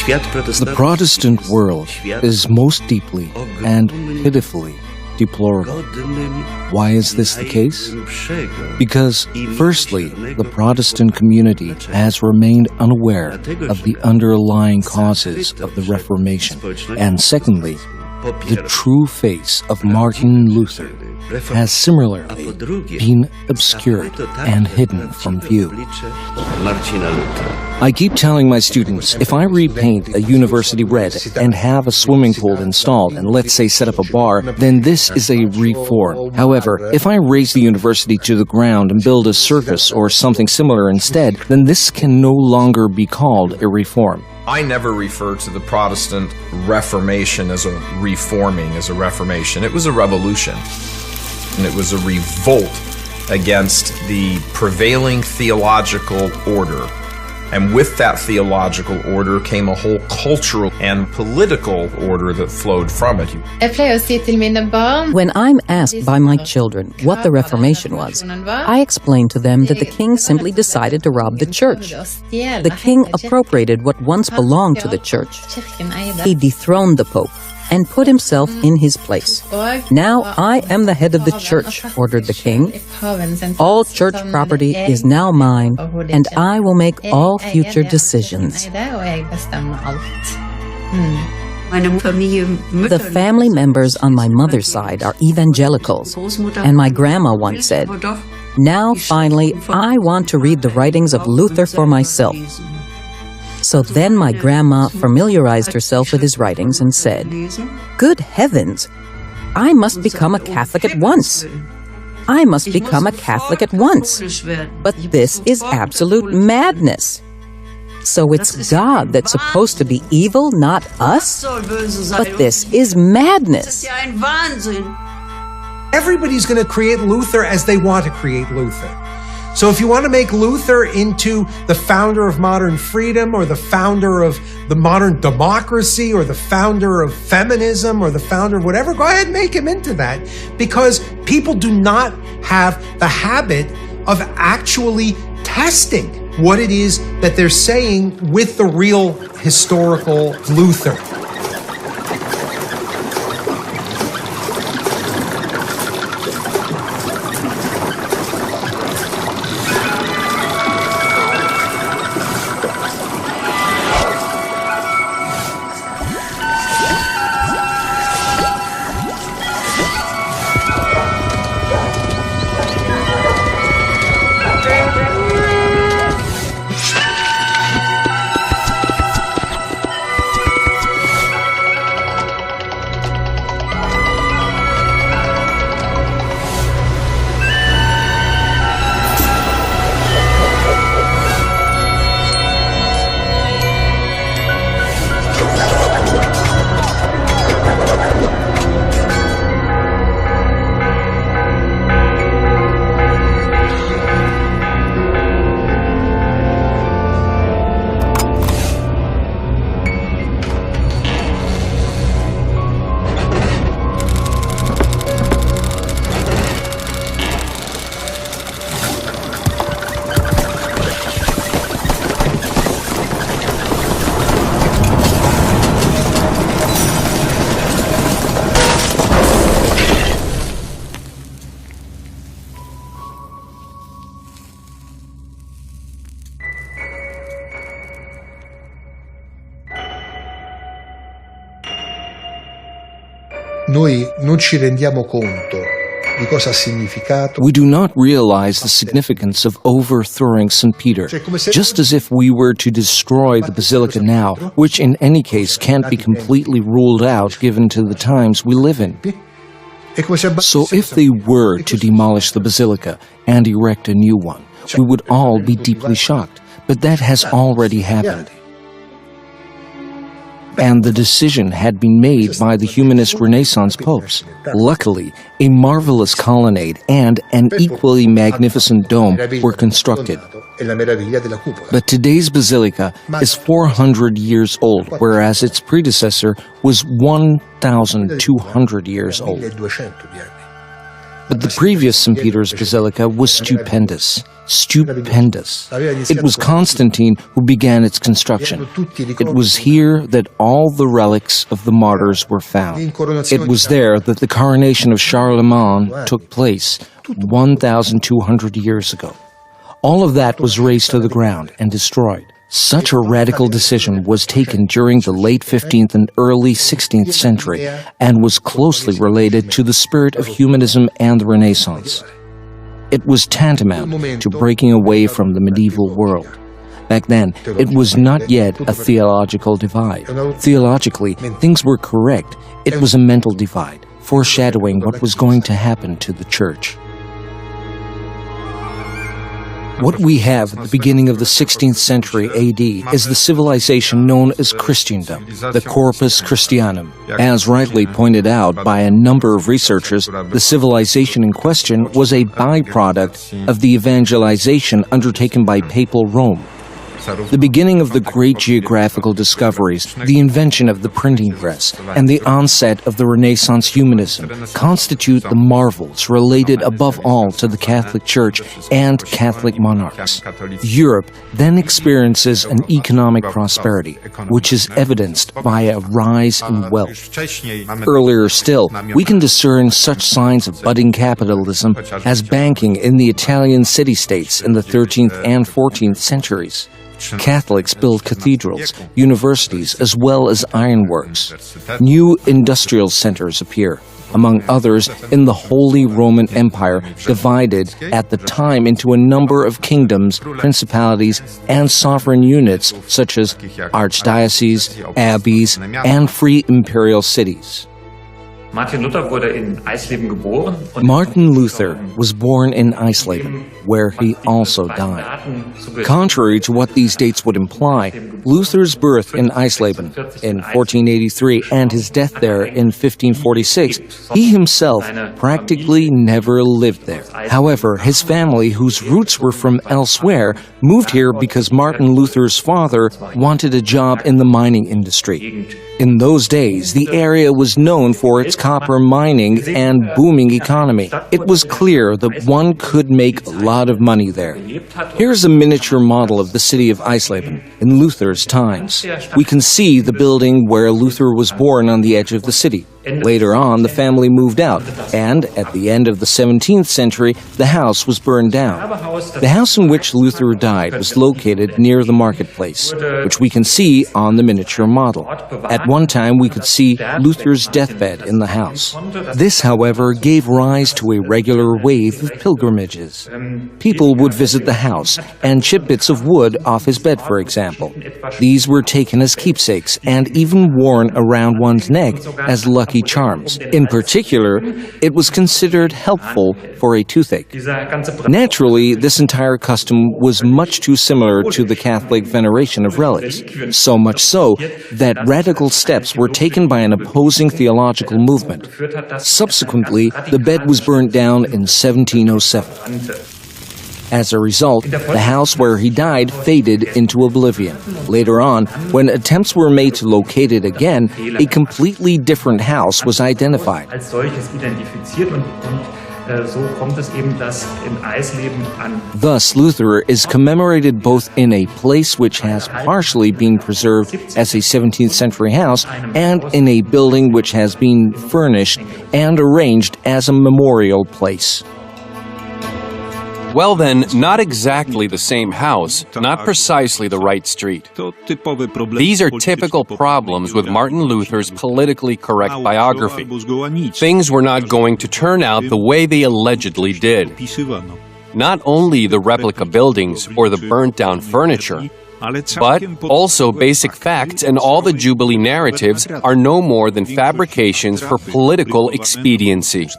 The Protestant world is most deeply and pitifully deplorable. Why is this the case? Because, firstly, the Protestant community has remained unaware of the underlying causes of the Reformation, and secondly, the true face of Martin Luther has similarly been obscured and hidden from view. I keep telling my students, if I repaint a university red and have a swimming pool installed and let's say set up a bar, then this is a reform. However, if I raise the university to the ground and build a circus or something similar instead, then this can no longer be called a reform. I never refer to the Protestant Reformation as a reforming, as a reformation. It was a revolution, and it was a revolt against the prevailing theological order. And with that theological order came a whole cultural and political order that flowed from it. When I'm asked by my children what the Reformation was, I explain to them that the king simply decided to rob the church. The king appropriated what once belonged to the church. He dethroned the pope and put himself in his place. Now I am the head of the church, ordered the king. All church property is now mine, and I will make all future decisions. The family members on my mother's side are evangelicals, and my grandma once said, "Now, finally, I want to read the writings of Luther for myself." So then my grandma familiarized herself with his writings and said, "Good heavens, I must become a Catholic at once. I must become a Catholic at once. But this is absolute madness. So it's God that's supposed to be evil, not us? But this is madness." Everybody's going to create Luther as they want to create Luther. So if you want to make Luther into the founder of modern freedom or the founder of the modern democracy or the founder of feminism or the founder of whatever, go ahead and make him into that, because people do not have the habit of actually testing what it is that they're saying with the real historical Luther. Noi non ci rendiamo conto di cosa ha significato. We do not realize the significance of overthrowing St. Peter, just as if we were to destroy the Basilica now, which in any case can't be completely ruled out given to the times we live in. So if they were to demolish the Basilica and erect a new one, we would all be deeply shocked. But that has already happened. And the decision had been made by the humanist Renaissance popes. Luckily, a marvelous colonnade and an equally magnificent dome were constructed. But today's basilica is 400 years old, whereas its predecessor was 1,200 years old. But the previous St. Peter's Basilica was stupendous. stupendous. It was Constantine who began its construction. It was here that all the relics of the martyrs were found. It was there that the coronation of Charlemagne took place 1,200 years ago. All of that was razed to the ground and destroyed. Such a radical decision was taken during the late 15th and early 16th century and was closely related to the spirit of humanism and the Renaissance. It was tantamount to breaking away from the medieval world. Back then, it was not yet a theological divide. Theologically, things were correct. It was a mental divide, foreshadowing what was going to happen to the Church. What we have at the beginning of the 16th century AD is the civilization known as Christendom, the Corpus Christianum. As rightly pointed out by a number of researchers, the civilization in question was a byproduct of the evangelization undertaken by Papal Rome. The beginning of the great geographical discoveries, the invention of the printing press, and the onset of the Renaissance humanism constitute the marvels related above all to the Catholic Church and Catholic monarchs. Europe then experiences an economic prosperity, which is evidenced by a rise in wealth. Earlier still, we can discern such signs of budding capitalism as banking in the Italian city-states in the 13th and 14th centuries. Catholics built cathedrals, universities, as well as ironworks. New industrial centers appear, among others in the Holy Roman Empire, divided at the time into a number of kingdoms, principalities, and sovereign units such as archdioceses, abbeys, and free imperial cities. Martin Luther was born in Eisleben, where he also died. Contrary to what these dates would imply, Luther's birth in Eisleben in 1483 and his death there in 1546, he himself practically never lived there. However, his family, whose roots were from elsewhere, moved here because Martin Luther's father wanted a job in the mining industry. In those days, the area was known for its copper mining and booming economy. It was clear that one could make a lot of money there. Here's a miniature model of the city of Eisleben in Luther's times. We can see the building where Luther was born on the edge of the city. Later on, the family moved out, and at the end of the 17th century, the house was burned down. The house in which Luther died was located near the marketplace, which we can see on the miniature model. At one time, we could see Luther's deathbed in the house. This, however, gave rise to a regular wave of pilgrimages. People would visit the house and chip bits of wood off his bed, for example. These were taken as keepsakes and even worn around one's neck as lucky charms. In particular, it was considered helpful for a toothache. Naturally, this entire custom was much too similar to the Catholic veneration of relics, so much so that radical steps were taken by an opposing theological movement. Subsequently, the bed was burnt down in 1707. As a result, the house where he died faded into oblivion. Later on, when attempts were made to locate it again, a completely different house was identified. Thus, Luther is commemorated both in a place which has partially been preserved as a 17th century house and in a building which has been furnished and arranged as a memorial place. Well then, not exactly the same house, not precisely the right street. These are typical problems with Martin Luther's politically correct biography. Things were not going to turn out the way they allegedly did. Not only the replica buildings or the burnt-down furniture, but also basic facts and all the Jubilee narratives are no more than fabrications for political expediency.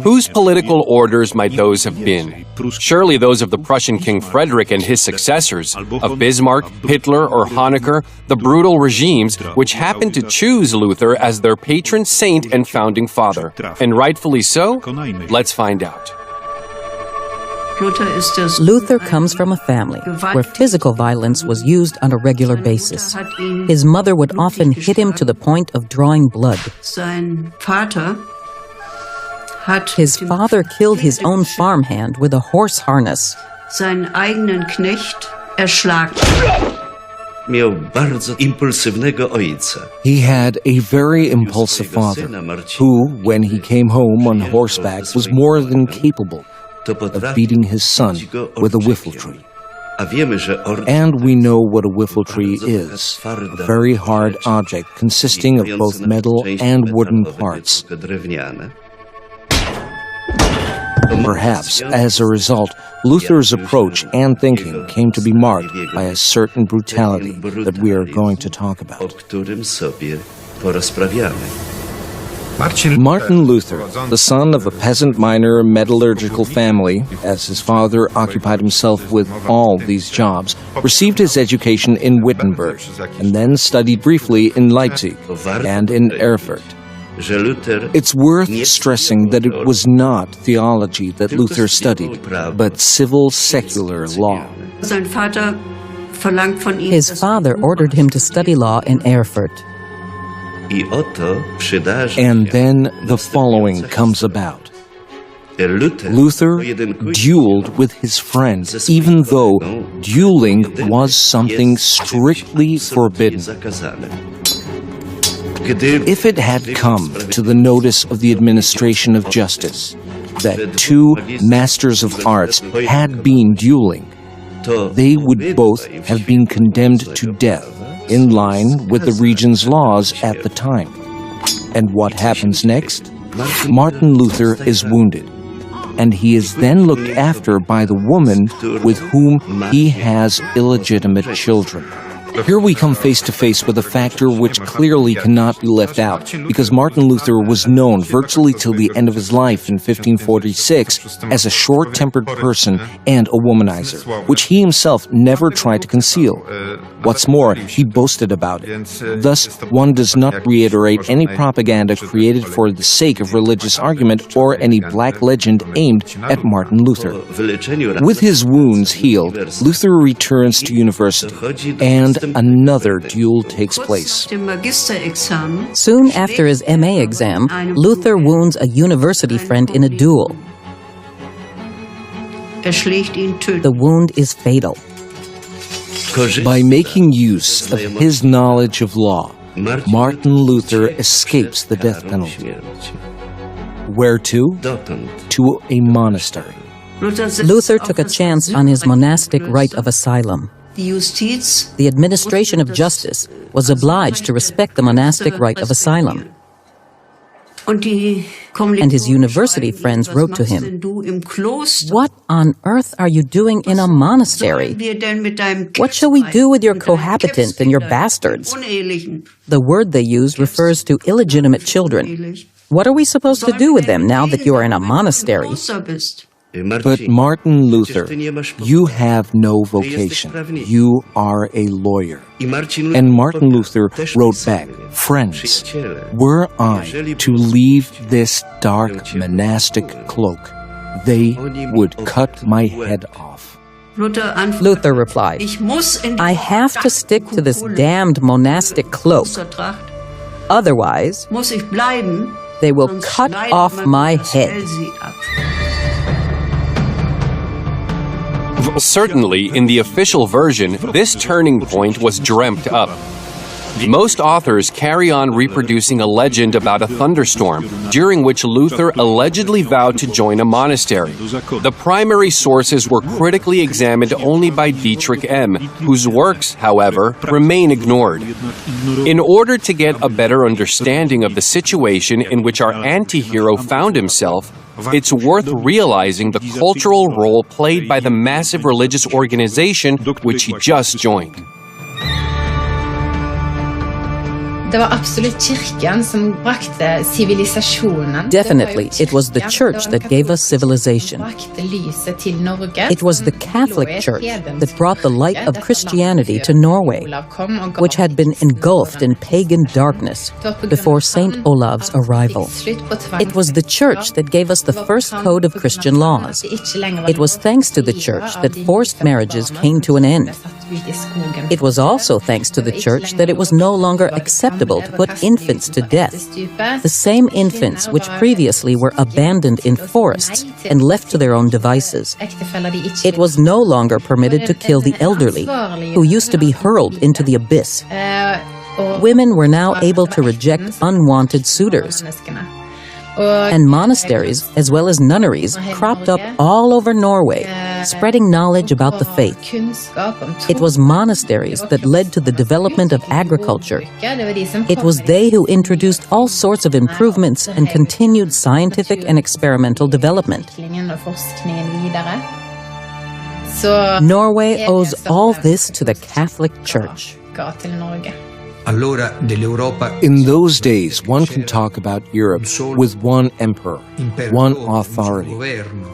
Whose political orders might those have been? Surely those of the Prussian King Frederick and his successors, of Bismarck, Hitler, or Honecker, the brutal regimes which happened to choose Luther as their patron saint and founding father. And rightfully so? Let's find out. Luther comes from a family where physical violence was used on a regular basis. His mother would often hit him to the point of drawing blood. His father killed his own farmhand with a horse harness. seinen eigenen Knecht erschlagen. Miał bardzo impulsywnego ojca. He had a very impulsive father who, when he came home on horseback, was more than capable of beating his son with a whiffletree. And we know what a whiffletree is, a very hard object consisting of both metal and wooden parts. Perhaps, as a result, Luther's approach and thinking came to be marked by a certain brutality that we are going to talk about. Martin Luther, the son of a peasant miner metallurgical family, as his father occupied himself with all these jobs, received his education in Wittenberg and then studied briefly in Leipzig and in Erfurt. It's worth stressing that it was not theology that Luther studied, but civil secular law. His father ordered him to study law in Erfurt. And then the following comes about. Luther dueled with his friends, even though dueling was something strictly forbidden. If it had come to the notice of the administration of justice that two masters of arts had been dueling, they would both have been condemned to death in line with the region's laws at the time. And what happens next? Martin Luther is wounded, and he is then looked after by the woman with whom he has illegitimate children. Here we come face to face with a factor which clearly cannot be left out, because Martin Luther was known virtually till the end of his life in 1546 as a short-tempered person and a womanizer, which he himself never tried to conceal. What's more, he boasted about it. Thus, one does not reiterate any propaganda created for the sake of religious argument or any black legend aimed at Martin Luther. With his wounds healed, Luther returns to university, and another duel takes place. Soon after his MA exam, Luther wounds a university friend in a duel. The wound is fatal. By making use of his knowledge of law, Martin Luther escapes the death penalty. Where to? To a monastery. Luther took a chance on his monastic right of asylum. The administration of justice was obliged to respect the monastic right of asylum. And his university friends wrote to him, "What on earth are you doing in a monastery? What shall we do with your cohabitant and your bastards?" The word they used refers to illegitimate children. What are we supposed to do with them now that you are in a monastery? But Martin Luther, you have no vocation. You are a lawyer. And Martin Luther wrote back, "Friends, were I to leave this dark monastic cloak, they would cut my head off." Luther replied, "I have to stick to this damned monastic cloak. Otherwise, they will cut off my head." Certainly, in the official version, this turning point was dreamt up. Most authors carry on reproducing a legend about a thunderstorm, during which Luther allegedly vowed to join a monastery. The primary sources were critically examined only by Dietrich M., whose works, however, remain ignored. In order to get a better understanding of the situation in which our anti-hero found himself, it's worth realizing the cultural role played by the massive religious organization which he just joined. Definitely, it was the church that gave us civilization. It was the Catholic Church that brought the light of Christianity to Norway, which had been engulfed in pagan darkness before St. Olav's arrival. It was the church that gave us the first code of Christian laws. It was thanks to the church that forced marriages came to an end. It was also thanks to the Church that it was no longer acceptable to put infants to death. The same infants which previously were abandoned in forests and left to their own devices. It was no longer permitted to kill the elderly, who used to be hurled into the abyss. Women were now able to reject unwanted suitors. And monasteries, as well as nunneries, cropped up all over Norway, spreading knowledge about the faith. It was monasteries that led to the development of agriculture. It was they who introduced all sorts of improvements and continued scientific and experimental development. Norway owes all this to the Catholic Church. In those days, one can talk about Europe with one emperor, one authority,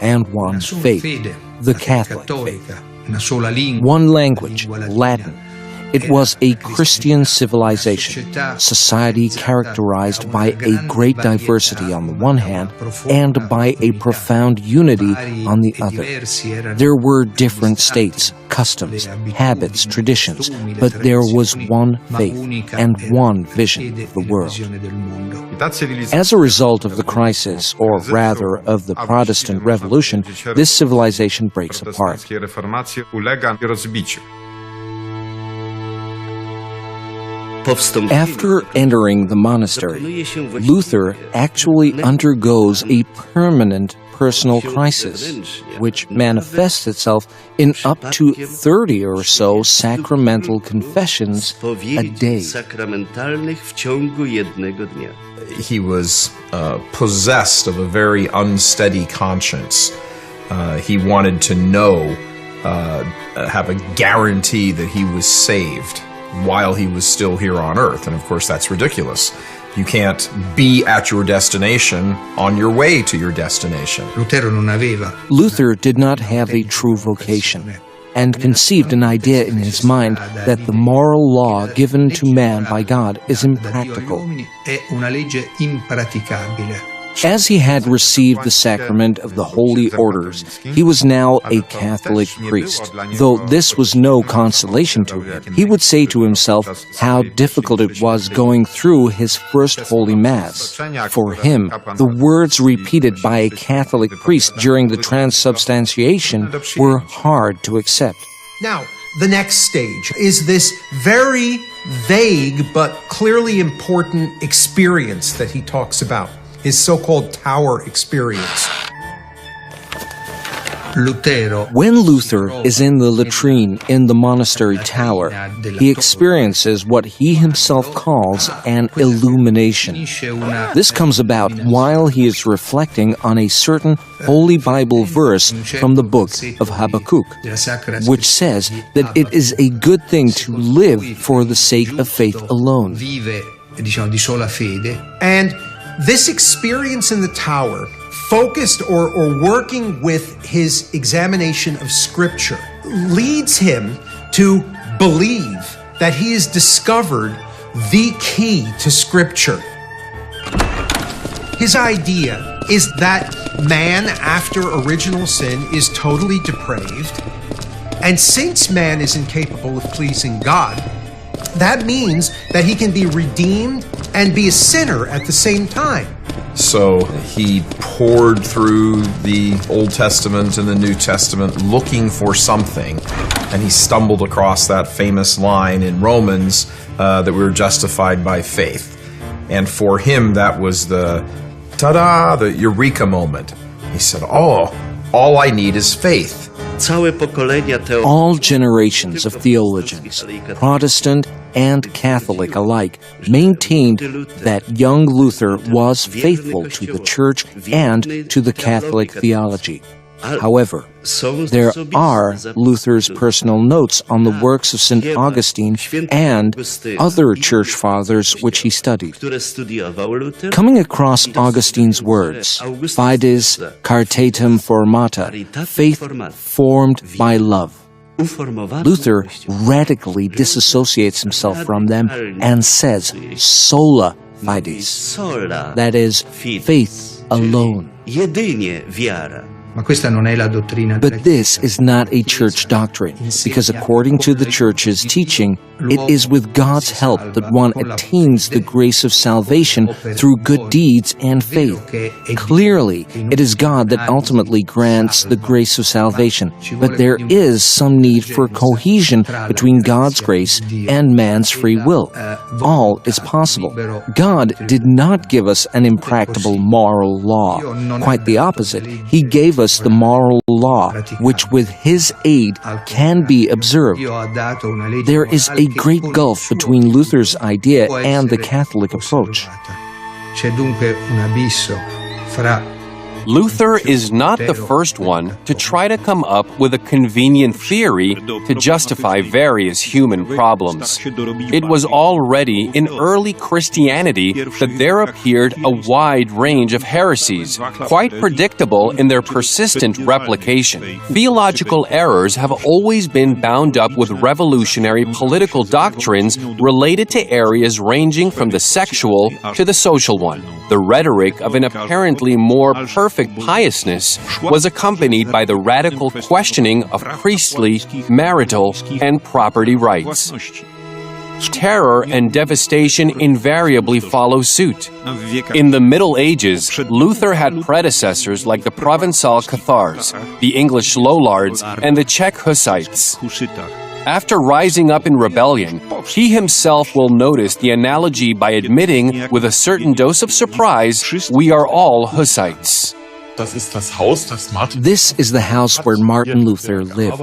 and one faith, the Catholic faith. One language, Latin. It was a Christian civilization, society characterized by a great diversity on the one hand and by a profound unity on the other. There were different states, customs, habits, traditions, but there was one faith and one vision of the world. As a result of the crisis, or rather of the Protestant Revolution, this civilization breaks apart. After entering the monastery, Luther actually undergoes a permanent personal crisis, which manifests itself in up to 30 or so sacramental confessions a day. He was possessed of a very unsteady conscience. He wanted to know, have a guarantee that he was saved while he was still here on earth. And of course, that's ridiculous. You can't be at your destination on your way to your destination. Luther did not have a true vocation and conceived an idea in his mind that the moral law given to man by God is impractical. As he had received the sacrament of the holy orders, he was now a Catholic priest. Though this was no consolation to him, he would say to himself how difficult it was going through his first Holy Mass. For him, the words repeated by a Catholic priest during the transubstantiation were hard to accept. Now, the next stage is this very vague but clearly important experience that he talks about. His so-called tower experience. When Luther is in the latrine in the monastery tower, he experiences what he himself calls an illumination. This comes about while he is reflecting on a certain Holy Bible verse from the book of Habakkuk, which says that it is a good thing to live for the sake of faith alone. And this experience in the tower, focused or working with his examination of Scripture, leads him to believe that he has discovered the key to Scripture. His idea is that man, after original sin, is totally depraved, and since man is incapable of pleasing God, that means that he can be redeemed and be a sinner at the same time. So he poured through the Old Testament and the New Testament looking for something, and he stumbled across that famous line in Romans that we were justified by faith. And for him, that was the ta-da, the eureka moment. He said, oh, all I need is faith. All generations of theologians, Protestant and Catholic alike, maintained that young Luther was faithful to the Church and to the Catholic theology. However, there are Luther's personal notes on the works of St. Augustine and other church fathers which he studied. Coming across Augustine's words, fides caritatem formata, faith formed by love, Luther radically disassociates himself from them and says sola fides, that is, faith alone. But this is not a church doctrine, because according to the church's teaching, it is with God's help that one attains the grace of salvation through good deeds and faith. Clearly, it is God that ultimately grants the grace of salvation, but there is some need for cohesion between God's grace and man's free will. All is possible. God did not give us an impractical moral law. Quite the opposite. He gave us the moral law, which with His aid can be observed. There is a great gulf between Luther's idea and the Catholic approach. Luther is not the first one to try to come up with a convenient theory to justify various human problems. It was already in early Christianity that there appeared a wide range of heresies, quite predictable in their persistent replication. Theological errors have always been bound up with revolutionary political doctrines related to areas ranging from the sexual to the social one. The rhetoric of an apparently more perfect piousness was accompanied by the radical questioning of priestly, marital, and property rights. Terror and devastation invariably follow suit. In the Middle Ages, Luther had predecessors like the Provençal Cathars, the English Lollards, and the Czech Hussites. After rising up in rebellion, he himself will notice the analogy by admitting, with a certain dose of surprise, we are all Hussites. This is the house where Martin Luther lived.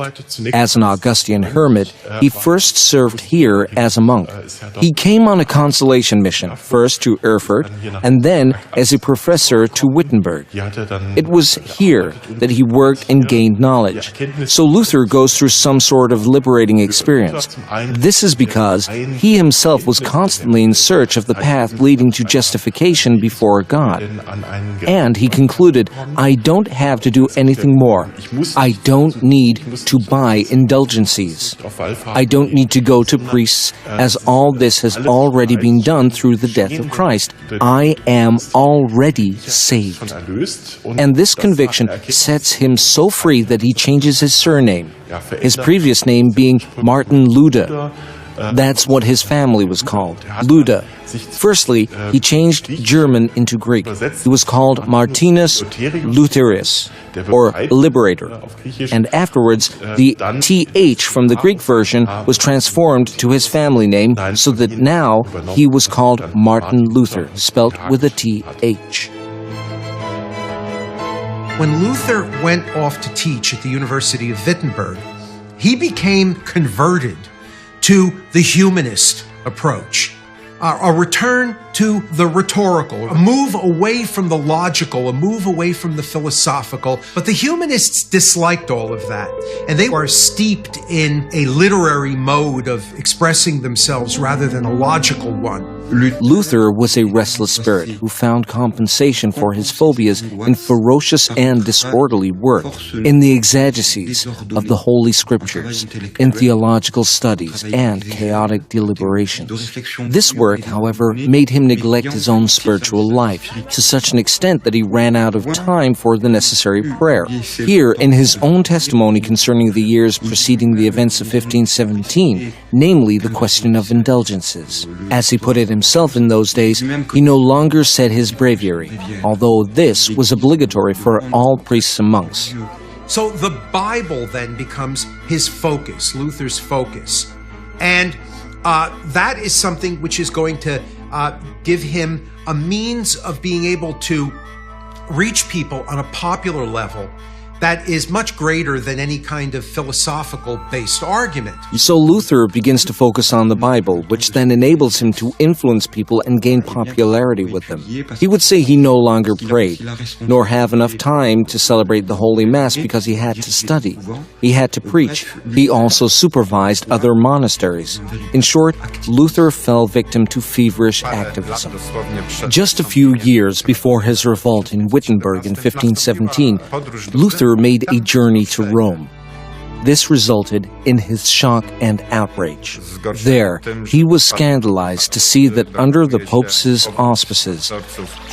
As an Augustinian hermit, he first served here as a monk. He came on a consolation mission, first to Erfurt, and then as a professor to Wittenberg. It was here that he worked and gained knowledge. So Luther goes through some sort of liberating experience. This is because he himself was constantly in search of the path leading to justification before God. And he concluded, I don't have to do anything more. I don't need to buy indulgences. I don't need to go to priests, as all this has already been done through the death of Christ. I am already saved. And this conviction sets him so free that he changes his surname, his previous name being Martin Luther. That's what his family was called, Luther. Firstly, he changed German into Greek. He was called Martinus Lutherus, or Liberator. And afterwards, the TH from the Greek version was transformed to his family name, so that now he was called Martin Luther, spelt with a TH. When Luther went off to teach at the University of Wittenberg, he became converted to the humanist approach, a return to the rhetorical, a move away from the logical, a move away from the philosophical. But the humanists disliked all of that, and they were steeped in a literary mode of expressing themselves rather than a logical one. Luther was a restless spirit who found compensation for his phobias in ferocious and disorderly work, in the exegeses of the Holy Scriptures, in theological studies, and chaotic deliberation. This work, however, made him neglect his own spiritual life to such an extent that he ran out of time for the necessary prayer. Here, in his own testimony concerning the years preceding the events of 1517, namely the question of indulgences, as he put it himself in those days, he no longer said his breviary, although this was obligatory for all priests and monks. So the Bible then becomes his focus, Luther's focus. And that is something which is going to give him a means of being able to reach people on a popular level that is much greater than any kind of philosophical-based argument. So Luther begins to focus on the Bible, which then enables him to influence people and gain popularity with them. He would say he no longer prayed, nor have enough time to celebrate the Holy Mass because he had to study. He had to preach. He also supervised other monasteries. In short, Luther fell victim to feverish activism. Just a few years before his revolt in Wittenberg in 1517, Luther made a journey to Rome. This resulted in his shock and outrage. There, he was scandalized to see that under the Pope's auspices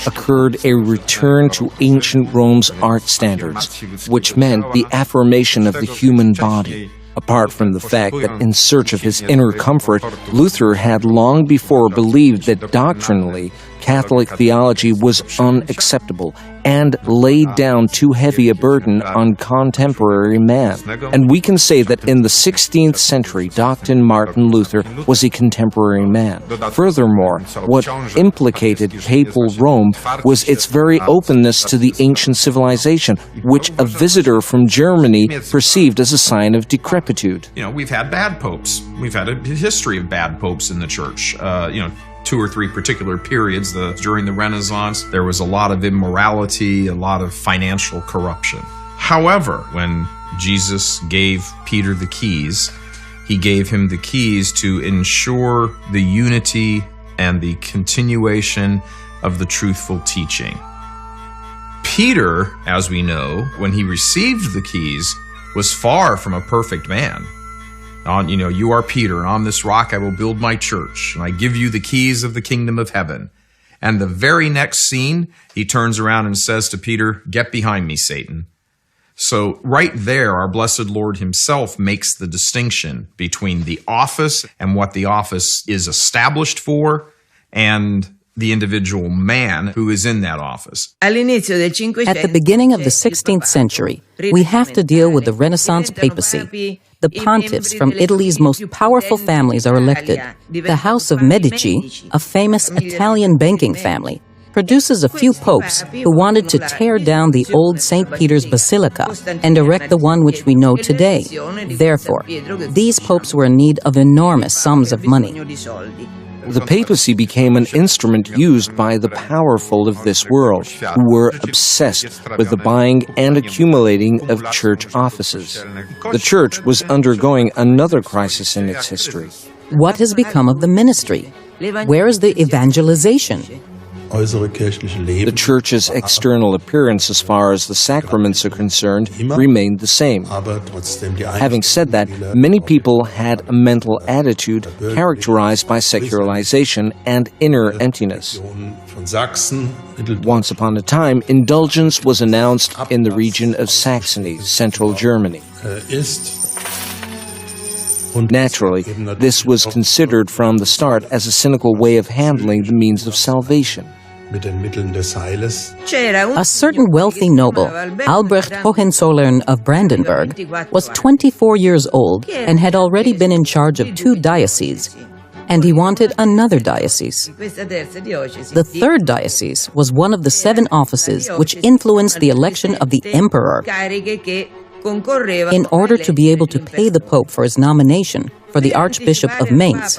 occurred a return to ancient Rome's art standards, which meant the affirmation of the human body. Apart from the fact that in search of his inner comfort, Luther had long before believed that doctrinally Catholic theology was unacceptable and laid down too heavy a burden on contemporary man. And we can say that in the 16th century, Dr. Martin Luther was a contemporary man. Furthermore, what implicated papal Rome was its very openness to the ancient civilization, which a visitor from Germany perceived as a sign of decrepitude. We've had bad popes. We've had a history of bad popes in the church. 2 or 3 particular periods. During the Renaissance, there was a lot of immorality, a lot of financial corruption. However, when Jesus gave Peter the keys, he gave him the keys to ensure the unity and the continuation of the truthful teaching. Peter, as we know, when he received the keys, was far from a perfect man. You are Peter, and on this rock I will build my church, and I give you the keys of the kingdom of heaven. And the very next scene, he turns around and says to Peter, "Get behind me, Satan." So right there, our blessed Lord himself makes the distinction between the office and what the office is established for, and the individual man who is in that office. At the beginning of the 16th century, we have to deal with the Renaissance papacy. The pontiffs from Italy's most powerful families are elected. The House of Medici, a famous Italian banking family, produces a few popes who wanted to tear down the old St. Peter's Basilica and erect the one which we know today. Therefore, these popes were in need of enormous sums of money. The papacy became an instrument used by the powerful of this world, who were obsessed with the buying and accumulating of church offices. The church was undergoing another crisis in its history. What has become of the ministry? Where is the evangelization? The church's external appearance as far as the sacraments are concerned remained the same. Having said that, many people had a mental attitude characterized by secularization and inner emptiness. Once upon a time, indulgence was announced in the region of Saxony, central Germany. Naturally, this was considered from the start as a cynical way of handling the means of salvation. A certain wealthy noble, Albrecht Hohenzollern of Brandenburg, was 24 years old and had already been in charge of 2 dioceses, and he wanted another diocese. The third diocese was one of the 7 offices which influenced the election of the emperor. In order to be able to pay the Pope for his nomination for the Archbishop of Mainz,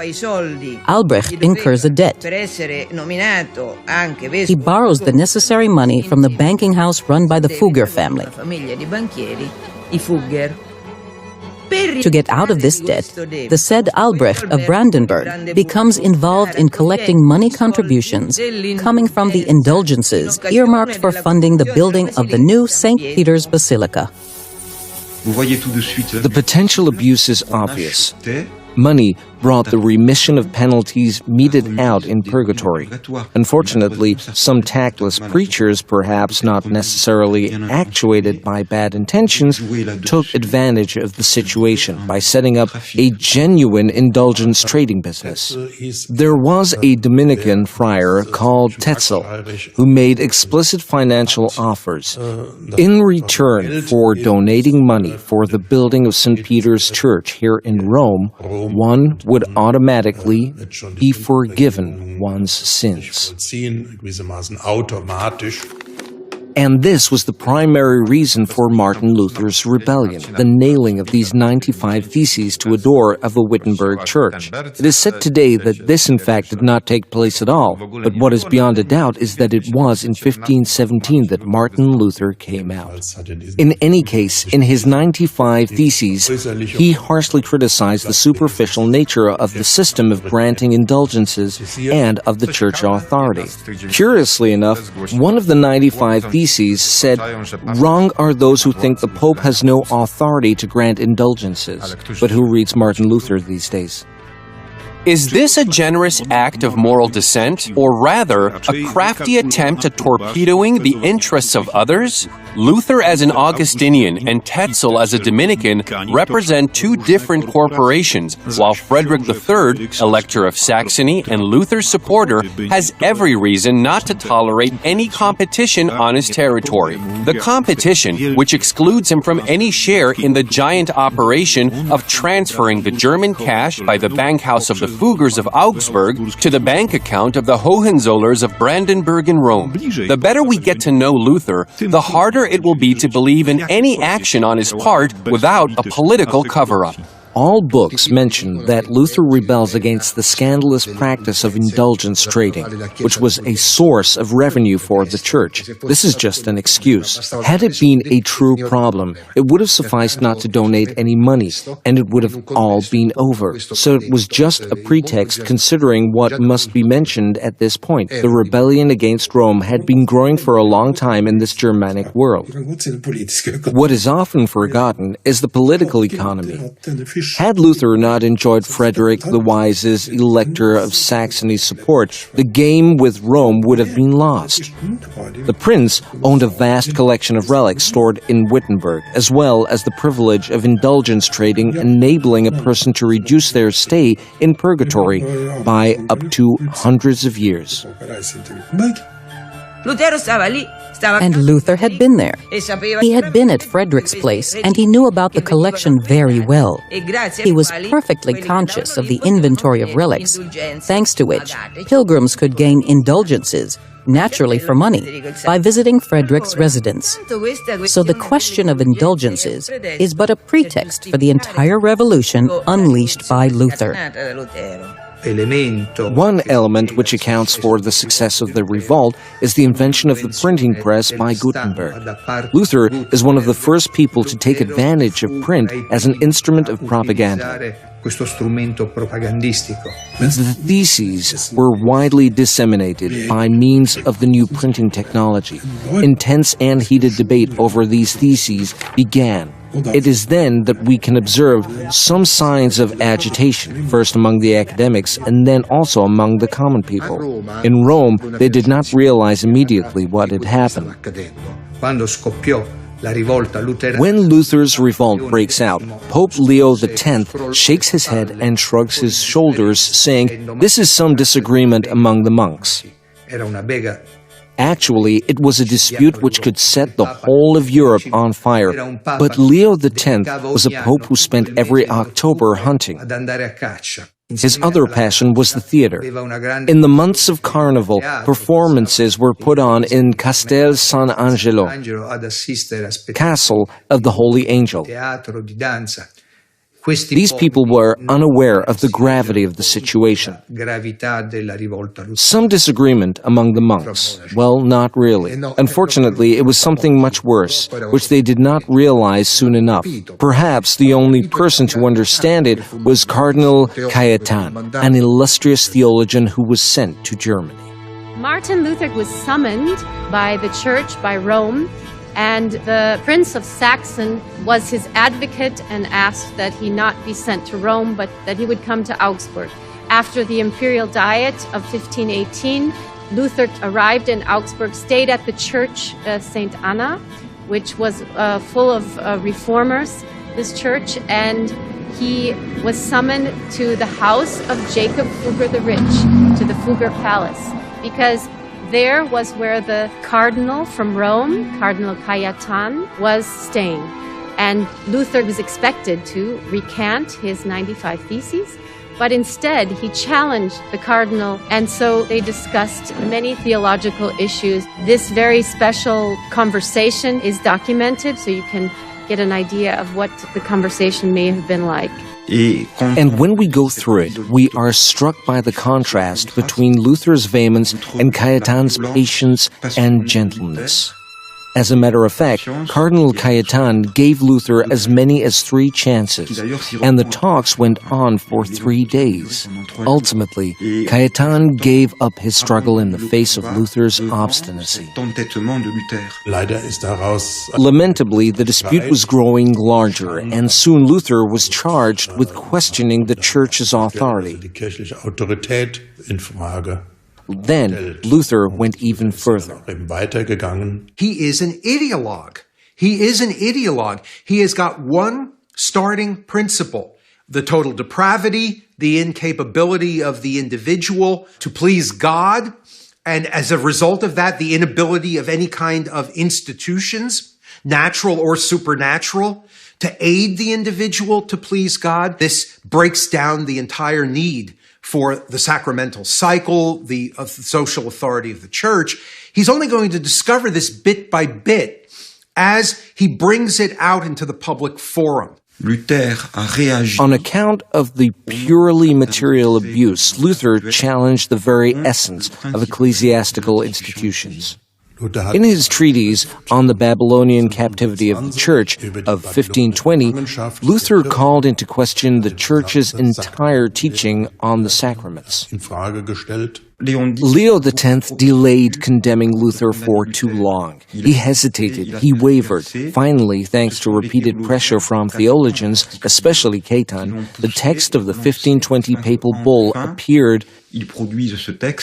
Albrecht incurs a debt. He borrows the necessary money from the banking house run by the Fugger family. To get out of this debt, the said Albrecht of Brandenburg becomes involved in collecting money contributions coming from the indulgences earmarked for funding the building of the new St. Peter's Basilica. The potential abuse is obvious. Money brought the remission of penalties meted out in purgatory. Unfortunately, some tactless preachers, perhaps not necessarily actuated by bad intentions, took advantage of the situation by setting up a genuine indulgence trading business. There was a Dominican friar called Tetzel who made explicit financial offers. In return for donating money for the building of St. Peter's Church here in Rome, one would automatically be forgiven one's sins. And this was the primary reason for Martin Luther's rebellion, the nailing of these 95 theses to a door of a Wittenberg church. It is said today that this in fact did not take place at all, but what is beyond a doubt is that it was in 1517 that Martin Luther came out. In any case, in his 95 theses, he harshly criticized the superficial nature of the system of granting indulgences and of the church authority. Curiously enough, one of the 95 theses theses said, "Wrong are those who think the Pope has no authority to grant indulgences." But who reads Martin Luther these days? Is this a generous act of moral dissent, or rather, a crafty attempt at torpedoing the interests of others? Luther as an Augustinian and Tetzel as a Dominican represent two different corporations, while Frederick III, Elector of Saxony and Luther's supporter, has every reason not to tolerate any competition on his territory. The competition, which excludes him from any share in the giant operation of transferring the German cash by the bank house of the Fuggers of Augsburg to the bank account of the Hohenzollers of Brandenburg and Rome. The better we get to know Luther, the harder it will be to believe in any action on his part without a political cover-up. All books mention that Luther rebels against the scandalous practice of indulgence trading, which was a source of revenue for the Church. This is just an excuse. Had it been a true problem, it would have sufficed not to donate any money, and it would have all been over. So it was just a pretext considering what must be mentioned at this point. The rebellion against Rome had been growing for a long time in this Germanic world. What is often forgotten is the political economy. Had Luther not enjoyed Frederick the Wise's, Elector of Saxony's support, the game with Rome would have been lost. The prince owned a vast collection of relics stored in Wittenberg, as well as the privilege of indulgence trading, enabling a person to reduce their stay in purgatory by up to hundreds of years. And Luther had been there. He had been at Frederick's place, and he knew about the collection very well. He was perfectly conscious of the inventory of relics, thanks to which pilgrims could gain indulgences, naturally for money, by visiting Frederick's residence. So the question of indulgences is but a pretext for the entire revolution unleashed by Luther. One element which accounts for the success of the revolt is the invention of the printing press by Gutenberg. Luther is one of the first people to take advantage of print as an instrument of propaganda. The theses were widely disseminated by means of the new printing technology. Intense and heated debate over these theses began. It is then that we can observe some signs of agitation, first among the academics and then also among the common people. In Rome, they did not realize immediately what had happened. When Luther's revolt breaks out, Pope Leo X shakes his head and shrugs his shoulders, saying, "This is some disagreement among the monks." Actually, it was a dispute which could set the whole of Europe on fire. But Leo X was a pope who spent every October hunting. His other passion was the theater. In the months of Carnival, performances were put on in Castel San Angelo, Castle of the Holy Angel. These people were unaware of the gravity of the situation. Some disagreement among the monks. Well, not really. Unfortunately, it was something much worse, which they did not realize soon enough. Perhaps the only person to understand it was Cardinal Cajetan, an illustrious theologian who was sent to Germany. Martin Luther was summoned by the Church, by Rome, and the Prince of Saxon was his advocate and asked that he not be sent to Rome, but that he would come to Augsburg. After the imperial diet of 1518, Luther arrived in Augsburg, stayed at the church St. Anna, which was full of reformers, this church, and he was summoned to the house of Jacob Fugger the Rich, to the Fugger Palace, because there was where the cardinal from Rome, Cardinal Cajetan, was staying. And Luther was expected to recant his 95 Theses, but instead he challenged the cardinal, and so they discussed many theological issues. This very special conversation is documented, so you can get an idea of what the conversation may have been like. And when we go through it, we are struck by the contrast between Luther's vehemence and Cajetan's patience and gentleness. As a matter of fact, Cardinal Cajetan gave Luther as many as 3 chances, and the talks went on for 3 days. Ultimately, Cajetan gave up his struggle in the face of Luther's obstinacy. Lamentably, the dispute was growing larger, and soon Luther was charged with questioning the Church's authority. Then, Luther went even further. He is an ideologue. He is an ideologue. He has got one starting principle: the total depravity, the incapability of the individual to please God, and as a result of that, the inability of any kind of institutions, natural or supernatural, to aid the individual to please God. This breaks down the entire need for the sacramental cycle, the social authority of the Church. He's only going to discover this bit by bit as he brings it out into the public forum. On account of the purely material abuse, Luther challenged the very essence of ecclesiastical institutions. In his treatise on the Babylonian captivity of the Church of 1520, Luther called into question the Church's entire teaching on the sacraments. Leo X delayed condemning Luther for too long. He hesitated, he wavered. Finally, thanks to repeated pressure from theologians, especially Cajetan, the text of the 1520 papal bull appeared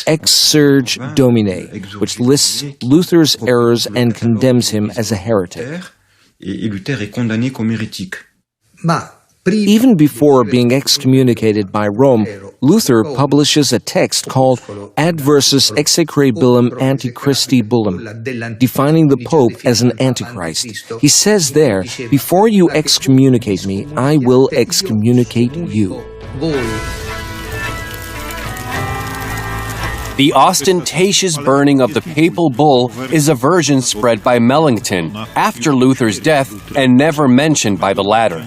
Ex Surge Domine, which lists Luther's errors and condemns him as a heretic. Even before being excommunicated by Rome, Luther publishes a text called Adversus Execrabilim Antichristi Bullum, defining the Pope as an antichrist. He says there, "Before you excommunicate me, I will excommunicate you." The ostentatious burning of the papal bull is a version spread by Melanchthon after Luther's death and never mentioned by the latter.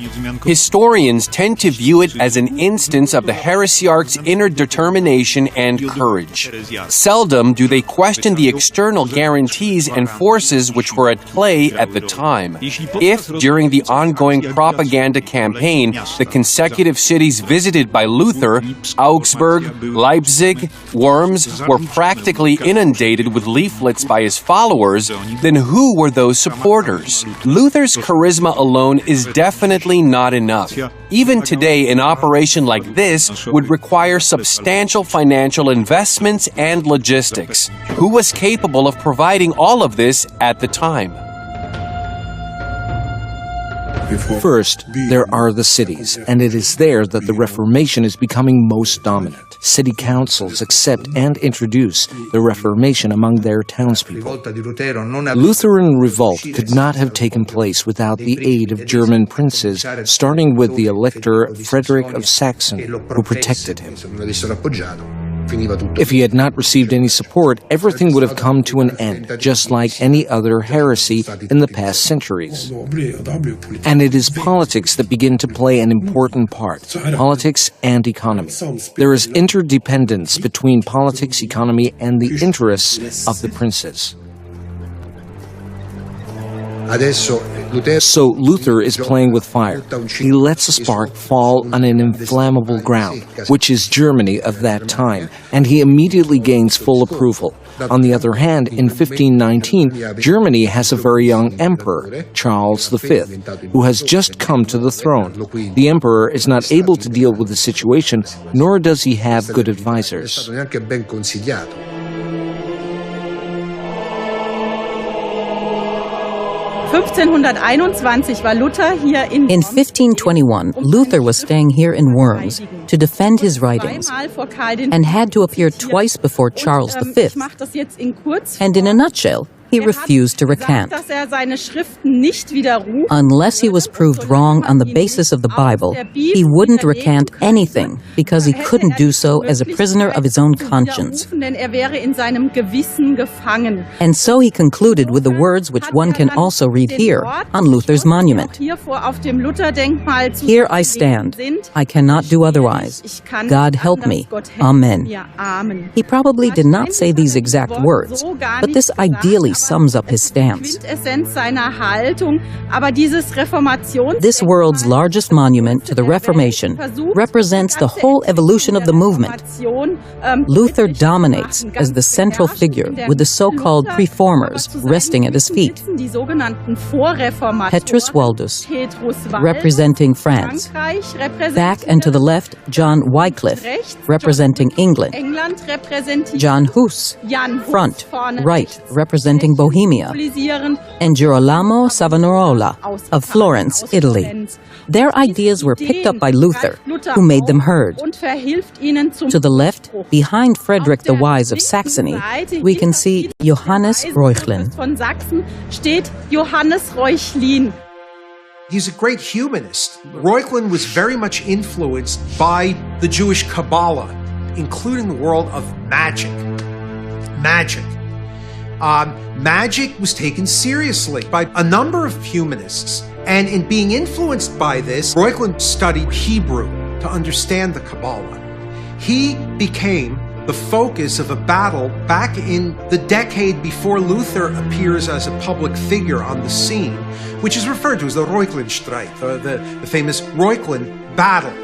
Historians tend to view it as an instance of the heresiarch's inner determination and courage. Seldom do they question the external guarantees and forces which were at play at the time. If, during the ongoing propaganda campaign, the consecutive cities visited by Luther, Augsburg, Leipzig, Worms, were practically inundated with leaflets by his followers, then who were those supporters? Luther's charisma alone is definitely not enough. Even today, an operation like this would require substantial financial investments and logistics. Who was capable of providing all of this at the time? First, there are the cities, and it is there that the Reformation is becoming most dominant. City councils accept and introduce the Reformation among their townspeople. Lutheran revolt could not have taken place without the aid of German princes, starting with the Elector Frederick of Saxon, who protected him. If he had not received any support, everything would have come to an end, just like any other heresy in the past centuries. And it is politics that begin to play an important part, politics and economy. There is interdependence between politics, economy, and the interests of the princes. So Luther is playing with fire. He lets a spark fall on an inflammable ground, which is Germany of that time, and he immediately gains full approval. On the other hand, in 1519, Germany has a very young emperor, Charles V, who has just come to the throne. The emperor is not able to deal with the situation, nor does he have good advisors. In 1521, Luther was staying here in Worms to defend his writings and had to appear twice before Charles V. And in a nutshell, he refused to recant. Unless he was proved wrong on the basis of the Bible, he wouldn't recant anything because he couldn't do so as a prisoner of his own conscience. And so he concluded with the words which one can also read here on Luther's monument. Here I stand. I cannot do otherwise. God help me. Amen. He probably did not say these exact words, but this ideally sums up his stance. This world's largest monument to the Reformation represents the whole evolution of the movement. Luther dominates as the central figure, with the so-called preformers resting at his feet. Petrus Waldus, representing France. Back and to the left, John Wycliffe, representing England. John Hus, front, right, representing Bohemia. And Girolamo Savonarola of Florence, Italy. Their ideas were picked up by Luther, who made them heard. To the left, behind Frederick the Wise of Saxony, we can see Johannes Reuchlin. He's a great humanist. Reuchlin was very much influenced by the Jewish Kabbalah, including the world of magic. Magic was taken seriously by a number of humanists. And in being influenced by this, Reuchlin studied Hebrew to understand the Kabbalah. He became the focus of a battle back in the decade before Luther appears as a public figure on the scene, which is referred to as the Reuchlinstreit, the famous Reuchlin battle,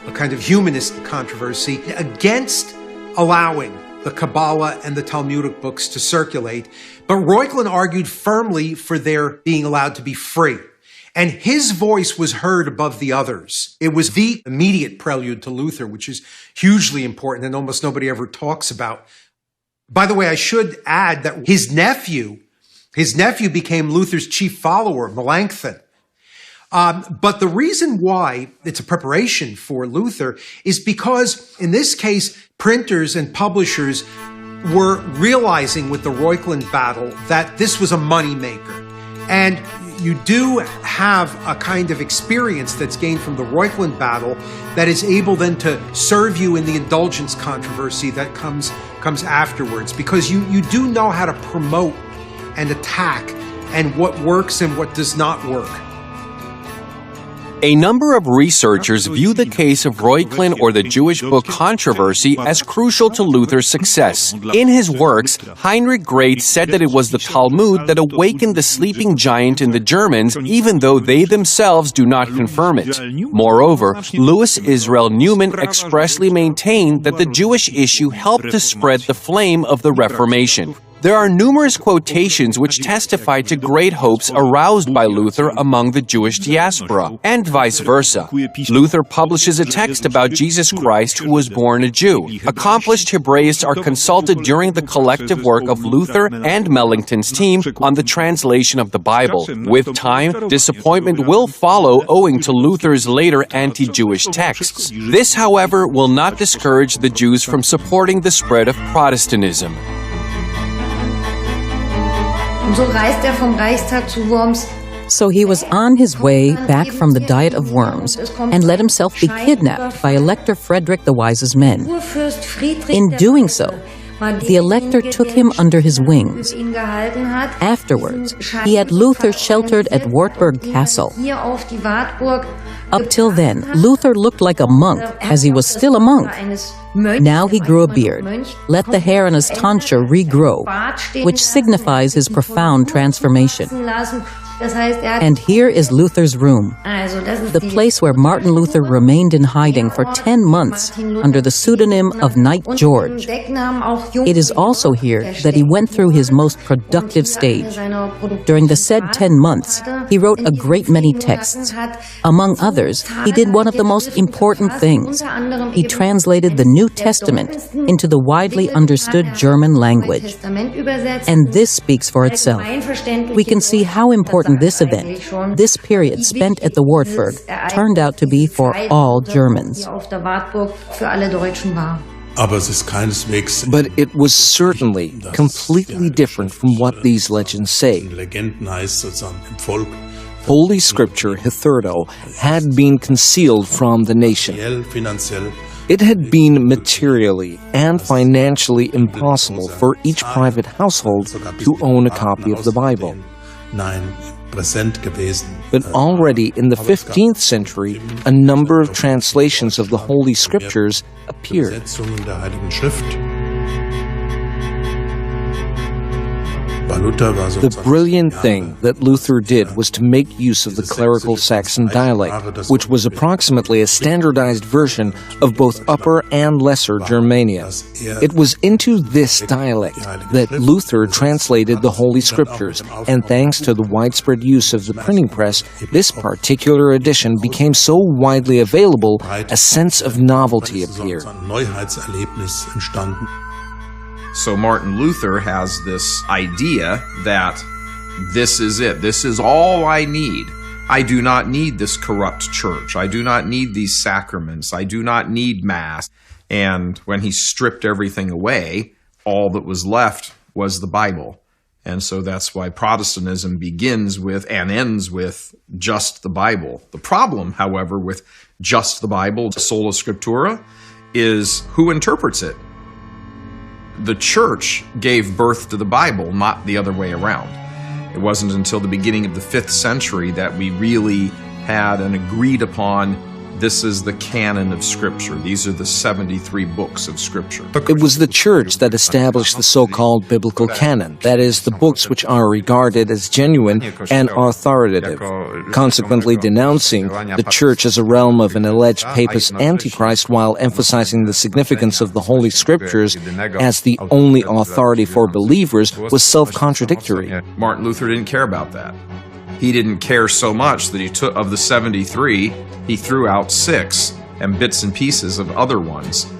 a kind of humanist controversy against allowing the Kabbalah and the Talmudic books to circulate. But Reuchlin argued firmly for their being allowed to be free. And his voice was heard above the others. It was the immediate prelude to Luther, which is hugely important and almost nobody ever talks about. By the way, I should add that his nephew became Luther's chief follower, Melanchthon. But the reason why it's a preparation for Luther is because, in this case, printers and publishers were realizing with the Reuchlin battle that this was a moneymaker. And you do have a kind of experience that's gained from the Reuchlin battle that is able then to serve you in the indulgence controversy that comes afterwards, because you do know how to promote and attack and what works and what does not work. A number of researchers view the case of Reuchlin or the Jewish book controversy as crucial to Luther's success. In his works, Heinrich Graetz said that it was the Talmud that awakened the sleeping giant in the Germans, even though they themselves do not confirm it. Moreover, Louis Israel Newman expressly maintained that the Jewish issue helped to spread the flame of the Reformation. There are numerous quotations which testify to great hopes aroused by Luther among the Jewish diaspora, and vice versa. Luther publishes a text about Jesus Christ who was born a Jew. Accomplished Hebraists are consulted during the collective work of Luther and Melanchthon's team on the translation of the Bible. With time, disappointment will follow owing to Luther's later anti-Jewish texts. This, however, will not discourage the Jews from supporting the spread of Protestantism. So he was on his way back from the Diet of Worms and let himself be kidnapped by Elector Frederick the Wise's men. In doing so, the elector took him under his wings. Afterwards, he had Luther sheltered at Wartburg Castle. Up till then, Luther looked like a monk, as he was still a monk. Now he grew a beard, let the hair on his tonsure regrow, which signifies his profound transformation. And here is Luther's room, the place where Martin Luther remained in hiding for 10 months under the pseudonym of Knight George. It is also here that he went through his most productive stage. During the said 10 months, he wrote a great many texts. Among others, he did one of the most important things. He translated the New Testament into the widely understood German language. And this speaks for itself. We can see how important this event, this period spent at the Wartburg, turned out to be for all Germans. But it was certainly completely different from what these legends say. Holy Scripture, hitherto, had been concealed from the nation. It had been materially and financially impossible for each private household to own a copy of the Bible. But already in the 15th century, a number of translations of the Holy Scriptures appeared. The brilliant thing that Luther did was to make use of the clerical Saxon dialect, which was approximately a standardized version of both Upper and Lesser Germania. It was into this dialect that Luther translated the Holy Scriptures, and thanks to the widespread use of the printing press, this particular edition became so widely available, a sense of novelty appeared. So Martin Luther has this idea that this is it. This is all I need. I do not need this corrupt church. I do not need these sacraments. I do not need Mass. And when he stripped everything away, all that was left was the Bible. And so that's why Protestantism begins with and ends with just the Bible. The problem, however, with just the Bible, sola scriptura, is who interprets it. The church gave birth to the Bible, not the other way around. It wasn't until the beginning of the 5th century that we really had an agreed upon, this is the canon of Scripture. These are the 73 books of Scripture. It was the church that established the so-called biblical canon, that is, the books which are regarded as genuine and authoritative, consequently denouncing the church as a realm of an alleged papist antichrist while emphasizing the significance of the Holy Scriptures as the only authority for believers was self-contradictory. Martin Luther didn't care about that. He didn't care so much that he took, of the 73, he threw out 6 and bits and pieces of other ones.